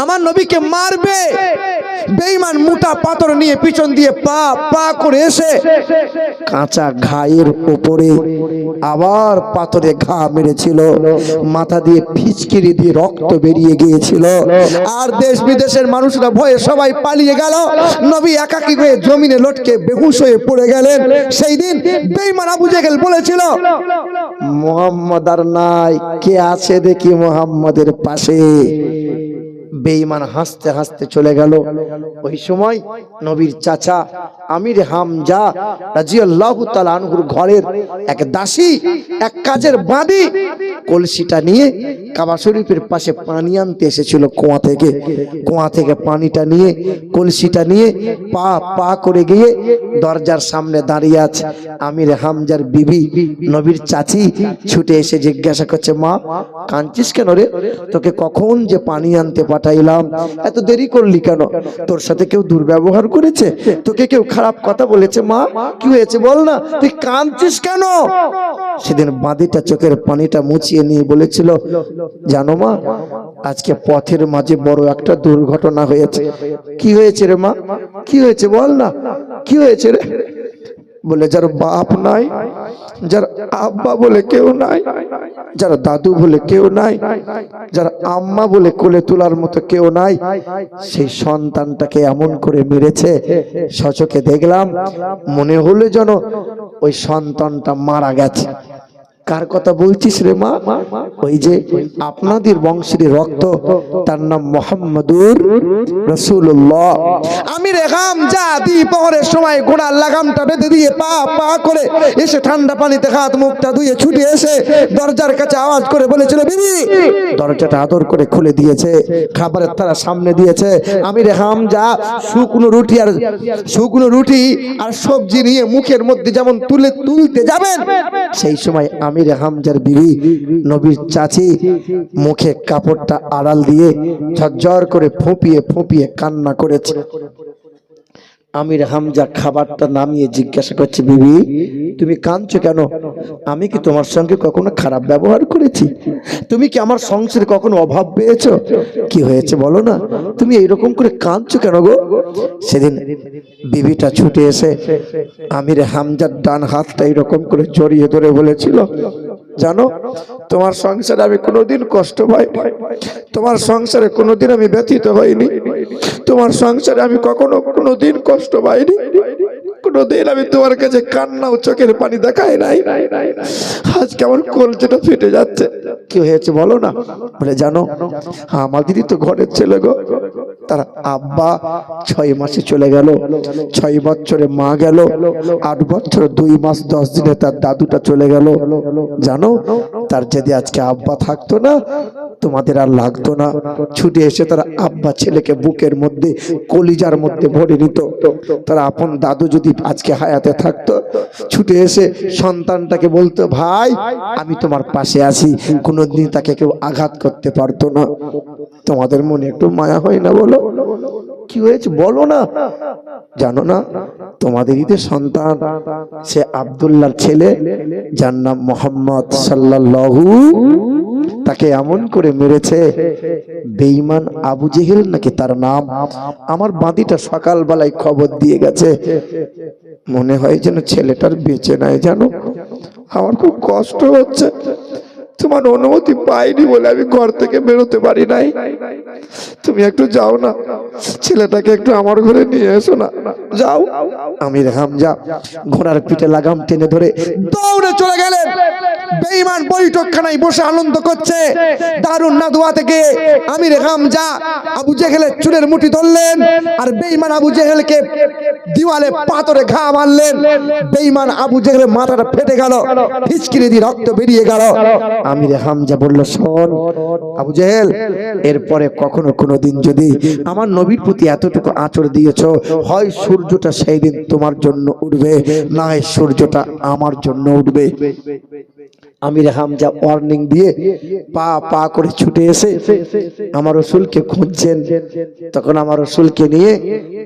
আমার নবীকে মারবে। বেঈমান মোটা পাথর নিয়ে পিছন দিয়ে পা করে এসে কাঁচা ঘায়ের উপরে আবার পাথরে ঘা মেরেছিল। মাথা দিয়ে ফিচকিরি দিয়ে রক্ত বেরিয়ে গিয়েছিল। আর দেশ বিদেশের মানুষরা ভয়ে সবাই পালিয়ে গেল। নবী একাকী হয়ে জমিনে লটকে বেহুশ হয়ে পড়ে গেলেন। সেই দিন বেঈমান আবু জেহেল বলেছিল, মুহাম্মদ আর নাই, কে আছে দেখি মুহাম্মদের পাশে। বেঈমান হাসতে হাসতে চলে গেল। ওই সময় নবীর চাচা আমির হামজা রাদিয়াল্লাহু তাআলা আনহুর ঘরের এক দাসী, এক কাজের বাঁধি কলসিটা নিয়ে কাবা শরীফের পাশে পানি আনতে এসেছিল কুয়া থেকে পানিটা নিয়ে কলসিটা নিয়ে পা করে গিয়ে দরজার সামনে দাঁড়িয়ে আছে আমির হামজার বিবি নবীর চাচি। ছুটে এসে জিজ্ঞাসা করছে, মা কাঁদছিস কেন রে? তোকে কখন যে পানি আনতে পাঠাইলাম, এত দেরি করলি কেন? তোর সাথে কেউ দুর্ব্যবহার করেছে? তোকে কেউ খারাপ কথা বলেছে? মা কি হয়েছে বল না, তুই কাঁদছিস কেন? সেদিন বাঁধিটা চোখের পানিটা মুছিয়ে নিয়ে বলেছিল, জানো মা, আজকে পথের মাঝে বড় একটা দুর্ঘটনা হয়েছে। কি হয়েছে রে মা? কি হয়েছে বল না, কি হয়েছে রে? বলে যার বাপ নাই, যার আব্বা বলে কেউ নাই, যার দাদু বলে কেউ নাই, যার আম্মা বলে কোলে তোলার মতো কেউ নাই, সেই সন্তানটাকে এমন করে মেরেছে। সচকে দেখলাম, মনে হলো যেন ওই সন্তানটা মারা গেছে। কার কথা বলছিস রে মা? ওই যে আপনাদের বংশের রক্ত, তার নাম মুহাম্মাদুর রাসূলুল্লাহ। আমি রেখাম যা দ্বিপহরের সময় ঘোড়ার লাগামটা বেঁধে দিয়ে পা পা করে এসে ঠান্ডা পানিতে হাত মুখটা ধুয়ে ছুটে এসে দরজার কাছে আওয়াজ করে বলেছিল, বিবি। দরজাটা আদর করে খুলে দিয়েছে, খাবারের তারা সামনে দিয়েছে। আমি রেখাম যা শুকনো রুটি আর সবজি নিয়ে মুখের মধ্যে যেমন তুলতে যাবেন, সেই সময় আমির হামজার বিবি নবীর চাচি মুখে কাপড়টা আড়াল দিয়ে ঝরঝর করে ফুঁপিয়ে ফুঁপিয়ে কান্না করেছে। আমির হামজা খাবারটা নামিয়ে জিজ্ঞাসা করছে, বিবি তুমি কাঁদছো কেন? আমি কি তোমার সঙ্গে কখনো খারাপ ব্যবহার করেছি? তুমি কি আমার সংসারে কখনো অভাব পেয়েছো? কি হয়েছে বলো না, তুমি এইরকম করে কাঁদছো কেন গো? সেদিন বিবিটা ছুটে এসে আমির হামজার ডান হাতটা এরকম করে জড়িয়ে ধরে বলেছিল, জানো তোমার সংসারে আমি কোনোদিন কষ্ট পাইনি, তোমার সংসারে কোনোদিন আমি ব্যথিত হইনি, তোমার সংসারে আমি কখনো কোনোদিন কষ্ট পাইনি, কোনোদিন আমি তোমার কাছে কান্না ও চোখের পানি দেখাই নাই। আজ কেমন কলজেটা ফেটে যাচ্ছে। কি হয়েছে বলো না? বলে জানো আমার দিদি তো ঘরের ছেলে গো, তার আব্বা 6 মাসে চলে গেল, 6 বছরে মা গেল, 8 বছর 2 মাস 10 দিনে তার দাদুটা চলে গেল। জানো তার যদি আজকে আব্বা থাকতো না, তোমাদের আর লাগতো না। ছুটে এসে তার আব্বা ছেলেকে বুকের মধ্যে কলিজার মধ্যে ভরে নিত। তার আপন দাদু যদি আজকে হায়াতে থাকতো, ছুটে এসে সন্তানটাকে বলতো, ভাই আমি তোমার পাশে আছি, কোনোদিন তাকে কেউ আঘাত করতে পারতো না। তোমাদের মনে একটু মায়া হয় না বলো? কি হয়েছে বলো না? জানো না তোমাদেরই তো সন্তান, সে আব্দুল্লাহর ছেলে, যার নাম মুহাম্মদ সাল্লাল্লাহু, তাকে এমন করে মেরেছে বেঈমান আবু জেহেল নাকি তার নাম। আমার বাঁদিটা সকালবেলায় খবর দিয়ে গেছে, মনে হয় যেন ছেলেটার বেঁচে নাই। জানো আমার খুব কষ্ট হচ্ছে, তোমার অনুমতি পাইনি বলে আমি ঘর থেকে বেরোতে পারি নাই। তুমি একটু যাও না, ছেলেটাকে একটু আমার ঘরে নিয়ে এসো না, যাও। আমির হামজা ঘোড়ার পিঠে লাগাম টেনে ধরে দৌড়ে চলে গেলেন। বেঈমান বৈঠকখানায় বসে আনন্দ করছে। দারুন নাদওয়া থেকে আমির হামজা আবু জেহেলের চুলের মুঠি ধরলেন আর বেঈমান আবু জেহেলকে দিওয়ালে পাথরে ঘা মারলেন। বেঈমান আবু জেহেলের মাথাটা ফেটে গেল, ফিচকিরি দিয়ে রক্ত বেরিয়ে গেল। আমির হামজা বলল, শোন আবু জেহেল, এরপরে কখনো কোনোদিন যদি আমার নবীর প্রতি এতটুকু আঁচড় দিয়েছো, হয় সূর্যটা সেই দিন তোমার জন্য উঠবে, না হয় সূর্যটা আমার জন্য উঠবে। আমির হামজা ওয়ার্নিং দিয়ে পা পা করে ছুটে এসে আমার রাসূলকে খুঁজছেন। তখন আমার রাসূলকে নিয়ে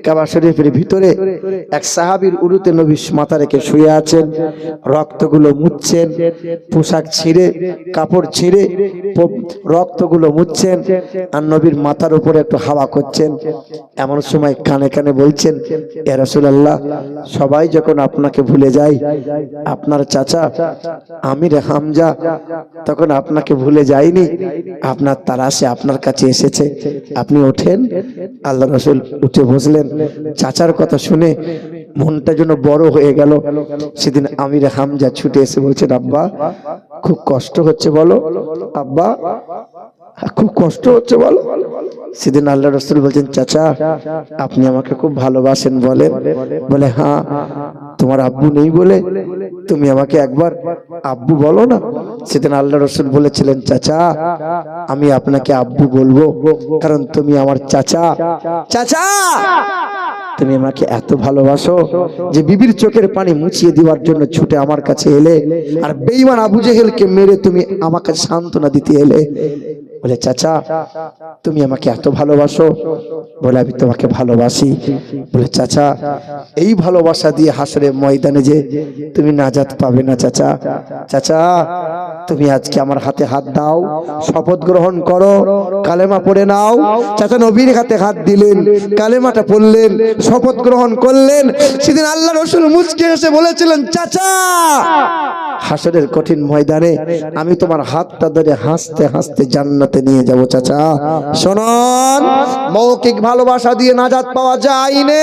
কাবা শরীফের ভিতরে এক সাহাবীর উরুতে নবী মাথা রেখে শুয়ে আছেন, রক্তগুলো মুছছেন, পোশাক ছিঁড়ে কাপড় ছিঁড়ে রক্তগুলো মুছছেন আর নবীর মাথার উপরে একটু হাওয়া করছেন। এমন সময় কানে কানে বলছেন, ইয়া রাসূলুল্লাহ, সবাই যখন আপনাকে ভুলে যায়, আপনার চাচা আমির হামজা তখন আপনাকে ভুলে যায়নি, আপনার তারাশে আপনার কাছে এসেছে, আপনি ওঠেন। আল্লাহ রাসূল উঠে বসলেন। চাচার কথা শুনে মনটা যেন বড় হয়ে গেল। সেদিন আমির হামজা ছুটে এসে বলছেন, আব্বা খুব কষ্ট হচ্ছে বলো, আব্বা খুব কষ্ট হচ্ছে বলো। সেদিন আল্লাহ রাসূল বলছেন, চাচা আপনি আমাকে খুব ভালোবাসেন বলেন? বলে হ্যাঁ। তোমার আব্বু নেই বলে তুমি আমাকে একবার আব্বু বলো না। সেদিন আল্লাহ রাসূল বলেছিলেন, চাচা আমি আপনাকে আব্বু বলবো, কারণ তুমি আমার চাচা। চাচা তুমি আমাকে এত ভালোবাসো যে বিবির চোখের পানি মুছিয়ে দেওয়ার জন্য ছুটে আমার কাছে এলে, আর বেঈমান আবু জেহেলকে মেরে তুমি আমাকে সান্ত্বনা দিতে এলে। বলে চাচা তুমি আমাকে এত ভালোবাসো? বলে আমি তোমাকে ভালোবাসি। বলে চাচা এই ভালোবাসা দিয়ে হাসরের ময়দানে যে তুমি নাজাত পাবে না চাচা। চাচা তুমি আজকে আমার হাতে হাত দাও, শপথ গ্রহণ করো, কালেমা পড়ে নাও। চাচা নবীর হাতে হাত দিলেন, কালেমাটা পড়লেন, শপথ গ্রহণ করলেন। সেদিন আল্লাহ রাসূল মুচকি হেসে বলেছিলেন, চাচা হাসরের কঠিন ময়দানে আমি তোমার হাতটা ধরে হাসতে হাসতে জান্নাতে নিয়ে যাব। চাচা শুনুন, মৌখিক ভালোবাসা দিয়ে নাজাত পাওয়া যায় না,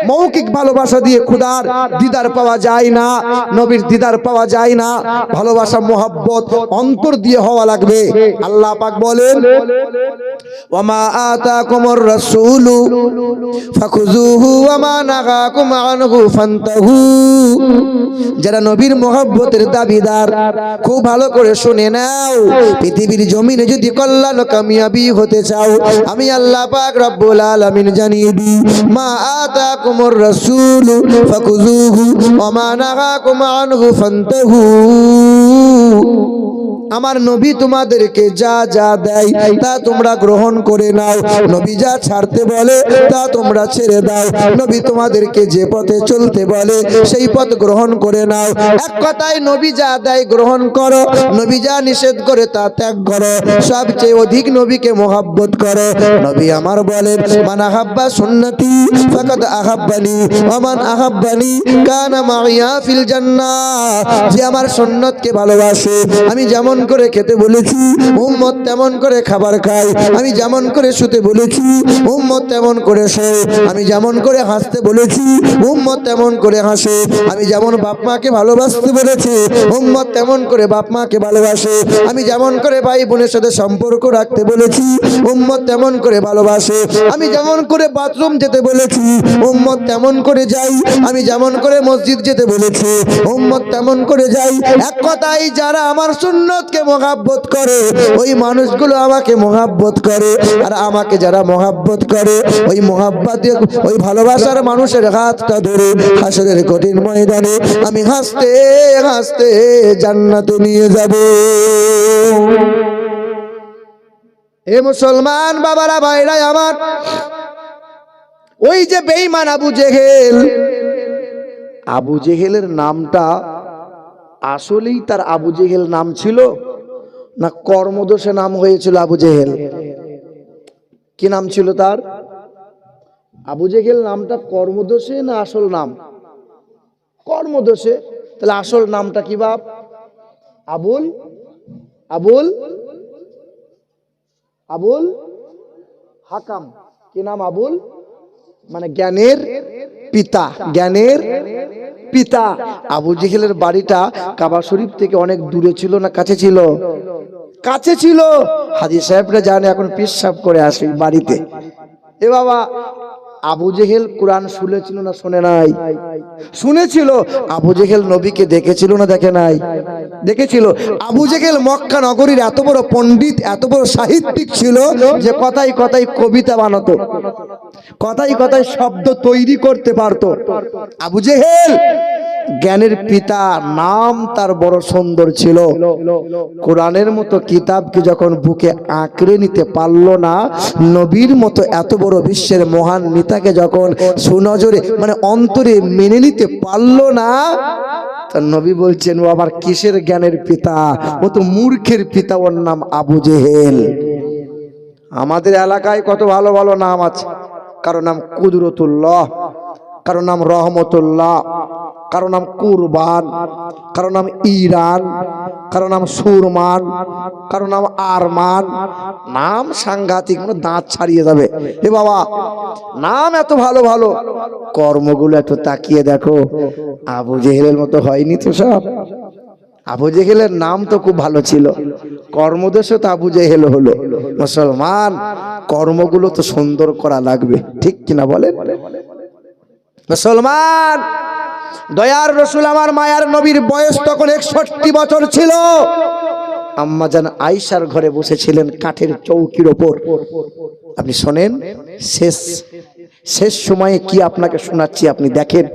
মৌখিক ভালোবাসা দিয়ে খোদার দিদার পাওয়া যায় না, নবীর দিদার পাওয়া যায় না। ভালোবাসা মোহাব্বত অন্তর দিয়ে হওয়া লাগবে। আল্লাহ পাক বলেন, ওয়ামা আতাকুমুর রাসূলু ফাখুযুহু ওয়ামা নাহাকুম আনহু ফান্তাহু। যারা নবীর মোহাব্বতের দাবিদার খুব ভালো করে শুনে নাও, পৃথিবীর জমিনে যদি কল্যাণ কামিয়াবি হতে চাও, আমি আল্লাহ পাক রব্বুল আলামিন জানিয়ে দিই, মা আতাকুমুর রাসূলু ফাখুযুহু ওয়ামা নাহাকুম আনহু ফান্তাহু। আমার নবী তোমাদেরকে যা যা দেয় তা তোমরা গ্রহণ করে নাও, নবী যা ছাড়তে বলে তা তোমরা ছেড়ে দাও, নবী তোমাদেরকে যে পথে চলতে বলে সেই পথ গ্রহণ করে নাও। এক কথায় নবী যা দেয় গ্রহণ করো, নবী যা নিষেধ করে তা ত্যাগ করো, সবচেয়ে অধিক নবীকে মোহাব্বত করো। নবী আমার বলেন, মান আহাব্বা সুন্নতি ফাকাদ আহাব্বানি ওয়া মান আহাব্বানি কানা মাইয়া ফিল জান্নাহ। যে আমার সুন্নতকে ভালোবাসে, আমি যেমন করে খেতে বলেছি উম্মত তেমন করে খাবার খায়, আমি যেমন করে শুতে বলেছি উম্মত তেমন করে শোয়, আমি যেমন করে হাসতে বলেছি উম্মত তেমন করে হাসে, আমি যেমন বাপ মাকে ভালোবাসতে বলেছি উম্মত তেমন করে বাপ মাকে ভালোবাসে, আমি যেমন করে ভাই বোনের সাথে সম্পর্ক রাখতে বলেছি উম্মত তেমন করে ভালোবাসে, আমি যেমন করে বাথরুম যেতে বলেছি উম্মত তেমন করে যাই, আমি যেমন করে মসজিদ যেতে বলেছি উম্মত তেমন করে যাই। এক কথায় যারা আমার সুন্নতকে মোহাব্বত করে ওই মানুষগুলো আমাকে মোহাব্বত করে, আর আমাকে যারা মোহাব্বত করে ওই মোহাব্বত ওই ভালোবাসার মানুষের হাতটা ধরে হাসরের কঠিন ময়দানে আমি হাসতে হাসতে জান্নাতে নিয়ে যাব। এ মুসলমান বাবারা ভাইরা আমার, ওই যে বেঈমান আবু জেহেল, আবু জেহেলের নামটা আসলেই তার আবু জেহেল নাম ছিল না কর্মদোষে নাম হয়েছিল আবু জেহেল? কি নাম ছিল তার? আবু জেহেল নামটা কর্মদোষে না আসল নাম? কর্মদোষে। তাহলে আসল নামটা কি বাপ? আবুল আবুল আবুল হাকাম। কি নাম? আবুল মানে জ্ঞানের পিতা, জ্ঞানের পিতা। আবু জেহেলের বাড়িটা কাবা শরীফ থেকে অনেক দূরে ছিল না কাছে ছিল? কাছে ছিল। হাজী সাহেবরা জানে এখন পেশাব করে আসে বাড়িতে। এ বাবা, আবু জেহেল কোরআন শুনেছিল না শুনে নাই? শুনেছিল। আবু জেহেল নবীকে দেখেছিল না দেখে নাই? দেখেছিল। আবু জেহেল মক্কা নগরীর এত বড় পণ্ডিত, এত বড় সাহিত্যিক ছিল যে কথায় কথায় কবিতা বানাতো, কথায় কথায় শব্দ তৈরি করতে পারতো। আবু জেহেল জ্ঞানের পিতা, নাম তার বড় সুন্দর ছিল। কোরআনের মতো কিতাবকে যখন বুকে আঁকড়ে নিতে পারলো না, নবীর মতো এত বড় বিশ্বের মহান নেতাকে যখন সুনজরে মানে অন্তরে মেনে নিতে পারলো না, তার নবী বলছেন ও আমার কিসের জ্ঞানের পিতা? ও তো মূর্খের পিতা, ওর নাম আবু জেহেল। আমাদের এলাকায় কত ভালো ভালো নাম আছে। কারো নাম কুদরতুল্লাহ, কারো নাম রহমতুল্লাহ, কারো নাম কুরবান, কারো নাম ইরান, কারো নাম সুরমান, কারো নাম আরমান। নাম সাংঘাতিক, দাঁত ছাড়িয়ে যাবে। এ বাবা, নাম এত ভালো ভালো, কর্মগুলো একটু তাকিয়ে দেখো। আবু জেহেলের মতো হয়নি তো সব। আবু জেহেলের নাম তো খুব ভালো ছিল, কর্মদোষে তো আবু জেহেল হলো। মুসলমান, কর্মগুলো তো সুন্দর করা লাগবে, ঠিক কিনা বলেন? মুসলমান, দয়ার রসুল আমার মায়ার নবীর বয়স তখন 61 বছর ছিল। আম্মা জান আয়েশার ঘরে বসেছিলেন কাঠের চৌকির ওপর। আপনি শোনেন, শেষ সময়ে কি আপনাকে শোনাচ্ছি, আপনি দেখেন।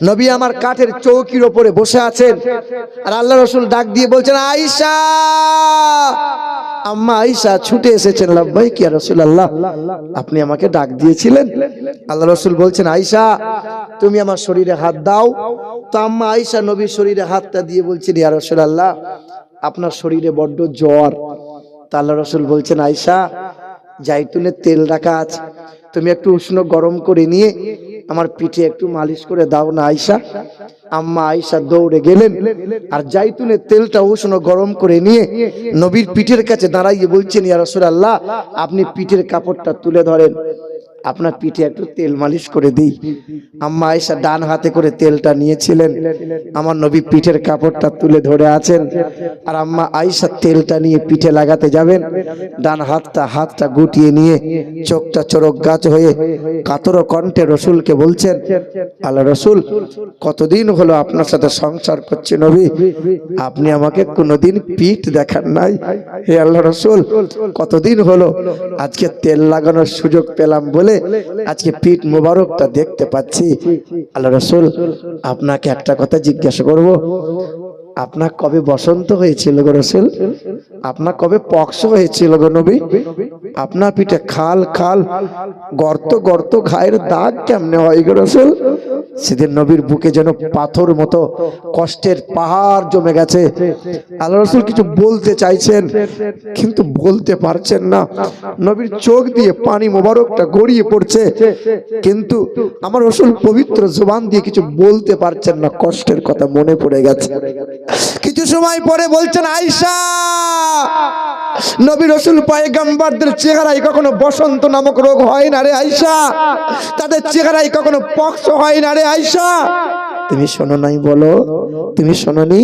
নবী আমার কাঠের চৌকির ওপরে বসে আছেন, আর আল্লাহ রসুল ডাক দিয়ে বলছেন, আয়েশা। আম্মা আয়েশা ছুটে এসেছেন, লাব্বাইক ইয়া রাসূলুল্লাহ, আপনি আমাকে ডাক দিয়েছিলেন? আল্লাহ রসুল বলছেন, আয়েশা তুমি আমার শরীরে হাত দাও। তো আম্মা আয়েশা নবীর শরীরে হাতটা দিয়ে বলছেন, ইয়া রাসূলুল্লাহ আপনার শরীরে বড্ড জ্বর। তা আল্লাহ রাসূল বলছেন, আয়েশা জাইতুনের তেল রাখা আছে, তুমি একটু উষ্ণ গরম করে নিয়ে আমার পিঠে একটু মালিশ করে দাও না আয়েশা। আম্মা আয়েশা দৌড়ে গেলেন আর জাইতুনের তেলটা উষ্ণ গরম করে নিয়ে নবীর পিঠের কাছে দাঁড়াইয়ে বলছেন, ইয়া রাসূলুল্লাহ আপনি পিঠের কাপড়টা তুলে ধরেন, আপনার পিঠে একটু তেল মালিশ করে দিই। আম্মা আয়েশা ডান হাতে করে তেলটা নিয়েছিলেন, আমার নবী পিঠের কাপড়টা তুলে ধরে আছেন, আর আম্মা আয়েশা তেলটা নিয়ে পিঠে লাগাতে যাবেন, ডান হাতটা গুটিয়ে নিয়ে চোখটা চরক গাছ হয়ে কাতর কণ্ঠে রসুলকে বলছেন, আল্লাহ রসুল কতদিন হলো আপনার সাথে সংসার করছি নবী, আপনি আমাকে কোনোদিন পিঠ দেখান নাই। হে আল্লাহ রসুল কতদিন হলো, আজকে তেল লাগানোর সুযোগ পেলাম বলে আজকে পিঠ মোবারকটা দেখতে পাচ্ছি। আল্লাহ রাসূল আপনাকে একটা কথা জিজ্ঞাসা করব, আপনার কবে বসন্ত হয়েছিল গো রাসূল? আপনার কবে পক্স হয়েছিল গো নবী? আপনার পিঠে খাল খাল গর্ত গর্ত ঘায়ের দাগ কেমনে হয় গো রাসূল? সেদিন নবীর বুকে যেন পাথর মতো কষ্টের পাহাড় জমে গেছে। আল্লাহ রাসূল কিছু বলতে চাইছেন কিন্তু বলতে পারছেন না, নবীর চোখ দিয়ে পানি মোবারকটা গড়িয়ে পড়ছে, কিন্তু আমার রাসূল পবিত্র জবান দিয়ে কিছু বলতে পারছেন না, কষ্টের কথা মনে পড়ে গেছে। কিছু সময় পরে বলছেন, আয়েশা নবী রাসূল পয়গম্বরদের চেহারায় কখনো বসন্ত নামক রোগ হয় না রে আয়েশা, তাদের চেহারায় কখনো পক্স হয় না রে আয়েশা। তুমি শোনো নাই বলো, তুমি শোনোনি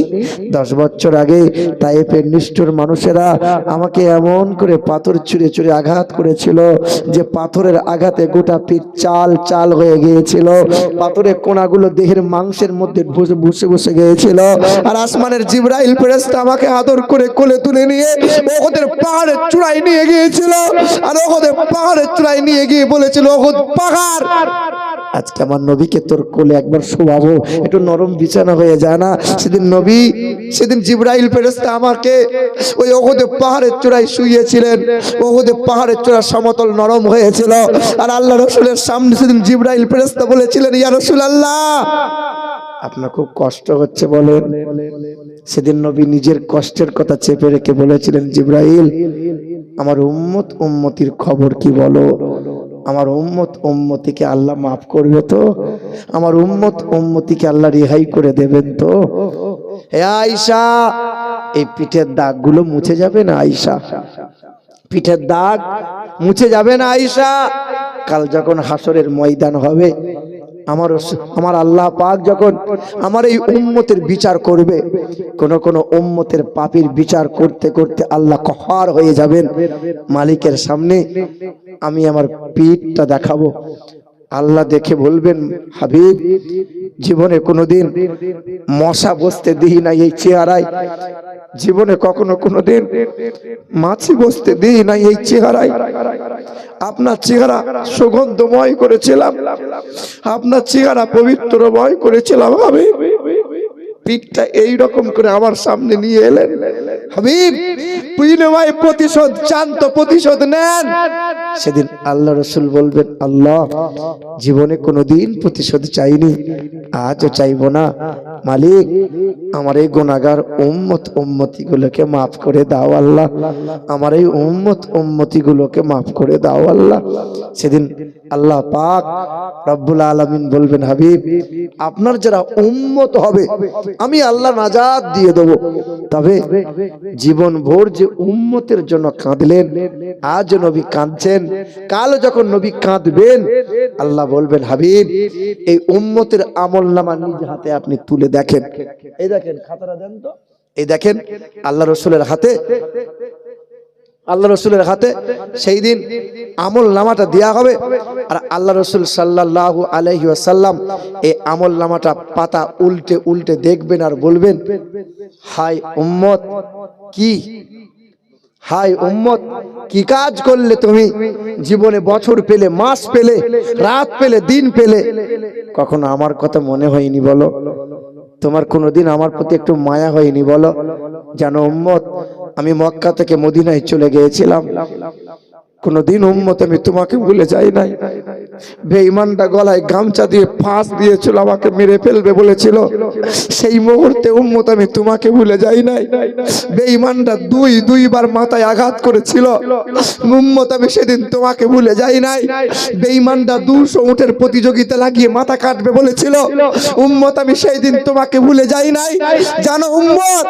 10 বছর আগে তায়েফের নিষ্ঠুর মানুষেরা আমাকে এমন করে পাথর ছুঁড়ে ছুঁড়ে আঘাত করেছিল যে পাথরের আঘাতে গোটা পিঠ চাল চাল হয়ে গিয়েছিল, পাথরের কোণাগুলো দেহের মাংসের মধ্যে বসে বসে গিয়েছিল, আর আসমানের জিবরাইল ফেরেশতা আমাকে আদর করে কোলে তুলে নিয়ে ওহদের পাহাড়ের চূড়ায় নিয়ে গিয়েছিল, আর ওহদের পাহাড়ের চূড়ায় নিয়ে গিয়ে বলেছিল, ওহদ পাহাড় আজকে আমার নবীকে তোর কোলে একবার শোয়াবো, একটু নরম বিছানা হয়ে যায় না? সেদিন জিবরাইল ফেরেশতা আমাকে ওই ওহদ পাহাড়ের চূড়ায় শুইয়েছিলেন, ওহদ পাহাড়ের চূড়া সমতল নরম হয়েছিল, আর আল্লাহ রাসূলের সামনে সেদিন জিবরাইল ফেরেশতা বলেছিলেন, ইয়া রাসূলুল্লাহ আপনার খুব কষ্ট হচ্ছে বলেন? সেদিন নবী নিজের কষ্টের কথা চেপে রেখে বলেছিলেন, জিবরাইল আমার উম্মত উম্মতির খবর কি বলো, আমার উম্মত উম্মতিকে আল্লাহ মাফ করবে তো, আমার উম্মত উম্মতিকে আল্লাহ রেহাই করে দেবেন তো? হে আয়েশা এই পিঠের দাগগুলো মুছে যাবে না আয়েশা? পিঠের দাগ মুছে যাবে না আয়েশা? কাল যখন হাসরের ময়দান হবে, আমার আল্লাহ পাক যখন আমার এই উম্মতের বিচার করবে, কোন উম্মতের পাপীর বিচার করতে করতে আল্লাহ কহার হয়ে যাবেন মালিকের সামনে, আমি আমার পিঠটা দেখাবো। আল্লাহ দেখে বলবেন, হাবিব জীবনে কোনোদিন মশা বসতে দিই না এই চেহারায়, জীবনে কখনো কোনোদিন মাছি বসতে দিই না এই চেহারায়, আপনার চেহারা সুগন্ধময় করেছিলাম, আপনার চেহারা পবিত্রময় করেছিলাম হাবিব, পিঠটা এইরকম করে আমার সামনে নিয়ে এলেন হাবিব, বিনিময় প্রতিশোধ চান তো প্রতিশোধ নেন। সেদিন আল্লাহ রাসূল বলবেন, আল্লাহ জীবনে কোনোদিন প্রতিশোধ চাইনি, আজও চাইবো না, মালিক আমার এই গুনাহগার উম্মত উম্মতি গুলোকে মাফ করে দাও আল্লাহ, আমার এই উম্মত উম্মতি গুলোকে মাফ করে দাও আল্লাহ। সেদিন আল্লাহ পাক রব্বুল আলামিন বলবেন, হাবিব আপনার যারা উম্মত হবে আমি আল্লাহ নাজাত দিয়ে দেব, তবে জীবন ভোর যে উম্মতের জন্য কাঁদলেন, আজ নবী কাঁদছেন, কাল যখন নবী কাঁদবেন আল্লাহ বলবেন, হাবিব এই উম্মতের আমলনামা নিজ হাতে আপনি তুলে দেখেন, এই দেখেন খাতাটা দেন তো, এই দেখেন আল্লাহ রাসূলের হাতে, আল্লাহ রাসূলের হাতে সেই দিন আমল নামাটা দেয়া হবে, আর আল্লাহ রাসূল সাল্লাল্লাহু আলাইহি ওয়াসাল্লাম এই আমল নামাটা পাতা উল্টে উল্টে দেখবেন আর বলবেন, হাই উম্মত কি, হাই উম্মত কি কাজ করলে তুমি, জীবনে বছর পেলে, মাস পেলে, রাত পেলে, দিন পেলে, কখনো আমার কথা মনে হয়নি বলো? তোমার কোনোদিন আমার প্রতি একটু মায়া হয়নি বলো? জানো উম্মত, আমি মক্কা থেকে মদিনায় চলে গিয়েছিলাম, কোনদিন উম্মত আমি তোমাকে ভুলে যাই নাই। বেঈমানটা গলায় গামছা দিয়ে ফাঁস দিয়েছিল, আমাকে মেরে ফেলবে বলেছিল, সেই মুহূর্তে উম্মত আমি তোমাকে ভুলে যাই নাই। বেঈমানটা দুইবার মাথায় আঘাত করেছিল, উম্মত আমি সেদিন তোমাকে ভুলে যাই নাই। বেঈমানটা 200 উটের প্রতিযোগিতা লাগিয়ে মাথা কাটবে বলেছিল, উম্মত আমি সেই দিন তোমাকে ভুলে যাই নাই। জানো উম্মত,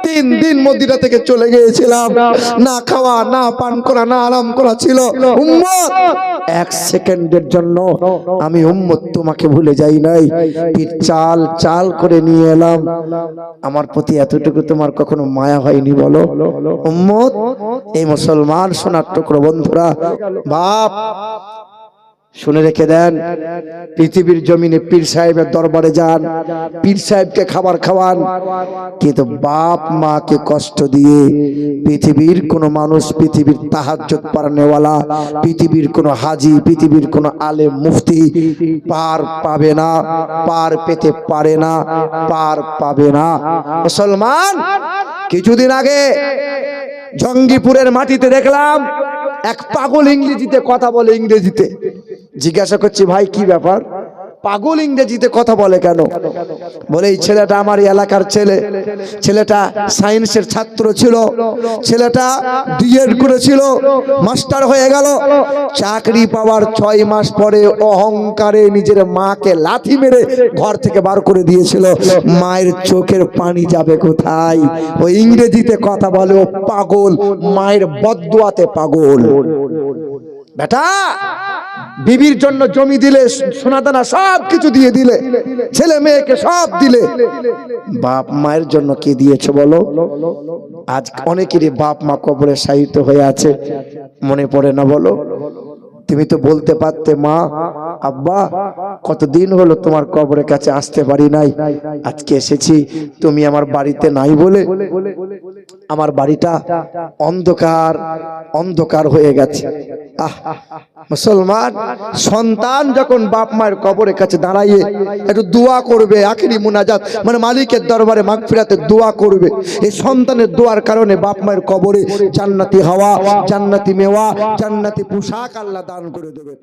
3 দিন মদিনা থেকে চলে গিয়েছিলাম, না খাওয়া না পান করা না আরাম করা ছিল। উম্মত 1 সেকেন্ডের জন্য আমি উম্মত তোমাকে ভুলে যাই নাই। পীর চাল চাল করে নিয়ে এলাম। আমার প্রতি এতটুকু তোমার কখনো মায়া হয়নি বলো উম্মত? এই মুসলমান সোনার টুকরো বন্ধুরা, বাপ শুনে রেখে দেন, পৃথিবীর জমিনে পীর সাহেবের দরবারে যান, পীর সাহেবকে খাবার খাওয়ান, কিন্তু বাপ মাকে কষ্ট দিয়ে পৃথিবীর কোন মানুষ, পৃথিবীর তাহাজ্জুদ পড়নেওয়ালা, পৃথিবীর কোন হাজি, পৃথিবীর কোন আলেম মুফতি পার পাবে না, পার পেতে পারে না, পার পাবে না। মুসলমান, কিছুদিন আগে জঙ্গিপুরের মাটিতে দেখলাম এক পাগল ইংরেজিতে কথা বলে। ইংরেজিতে জিজ্ঞাসা করছি, ভাই কি ব্যাপার, পাগল ইংরেজিতে কথা বলে কেন? বলে এই ছেলেটা আমার এলাকার ছেলে, ছেলেটা সায়েন্সের ছাত্র ছিল, ছেলেটা ডিএড করেছিল, মাস্টার হয়ে গেল, চাকরি পাওয়ার 6 মাস পরে অহংকারে নিজের মাকে লাথি মেরে ঘর থেকে বার করে দিয়েছিল। মায়ের চোখের পানি যাবে কোথায়? ও ইংরেজিতে কথা বলে, ও পাগল, মায়ের বদদুয়াতে পাগল। বেটা, বিবির জন্য জমি দিলে, সোনাদানা সব কিছু দিয়ে দিলে, ছেলে মেয়েকে সব দিলে, বাপ মায়ের জন্য কি দিয়েছে বলো? আজ অনেকেরই বাপ মা কবরে শায়িত হয়ে আছে, মনে পড়ে না বলো? তুমি তো বলতে পারতে, মা আব্বা কতদিন হলো তোমার কবরের কাছে আসতে পারি নাই, আজকে এসেছি, তুমি আমার বাড়িতে নাই বলে আমার বাড়িটা অন্ধকার অন্ধকার হয়ে গেছে। আহ মুসলমান, সন্তান যখন বাপ মায়ের কবরের কাছে দাঁড়াইয়ে একটু দোয়া করবে, আখিরি মুনাজাত মানে মালিকের দরবারে মাগফিরাতের দোয়া করবে, এই সন্তানের দোয়ার কারণে বাপ মায়ের কবরে জান্নাতি হাওয়া, জান্নাতি মেওয়া, জান্নাতি পোশাক আল্লাহ দান করে দেবে।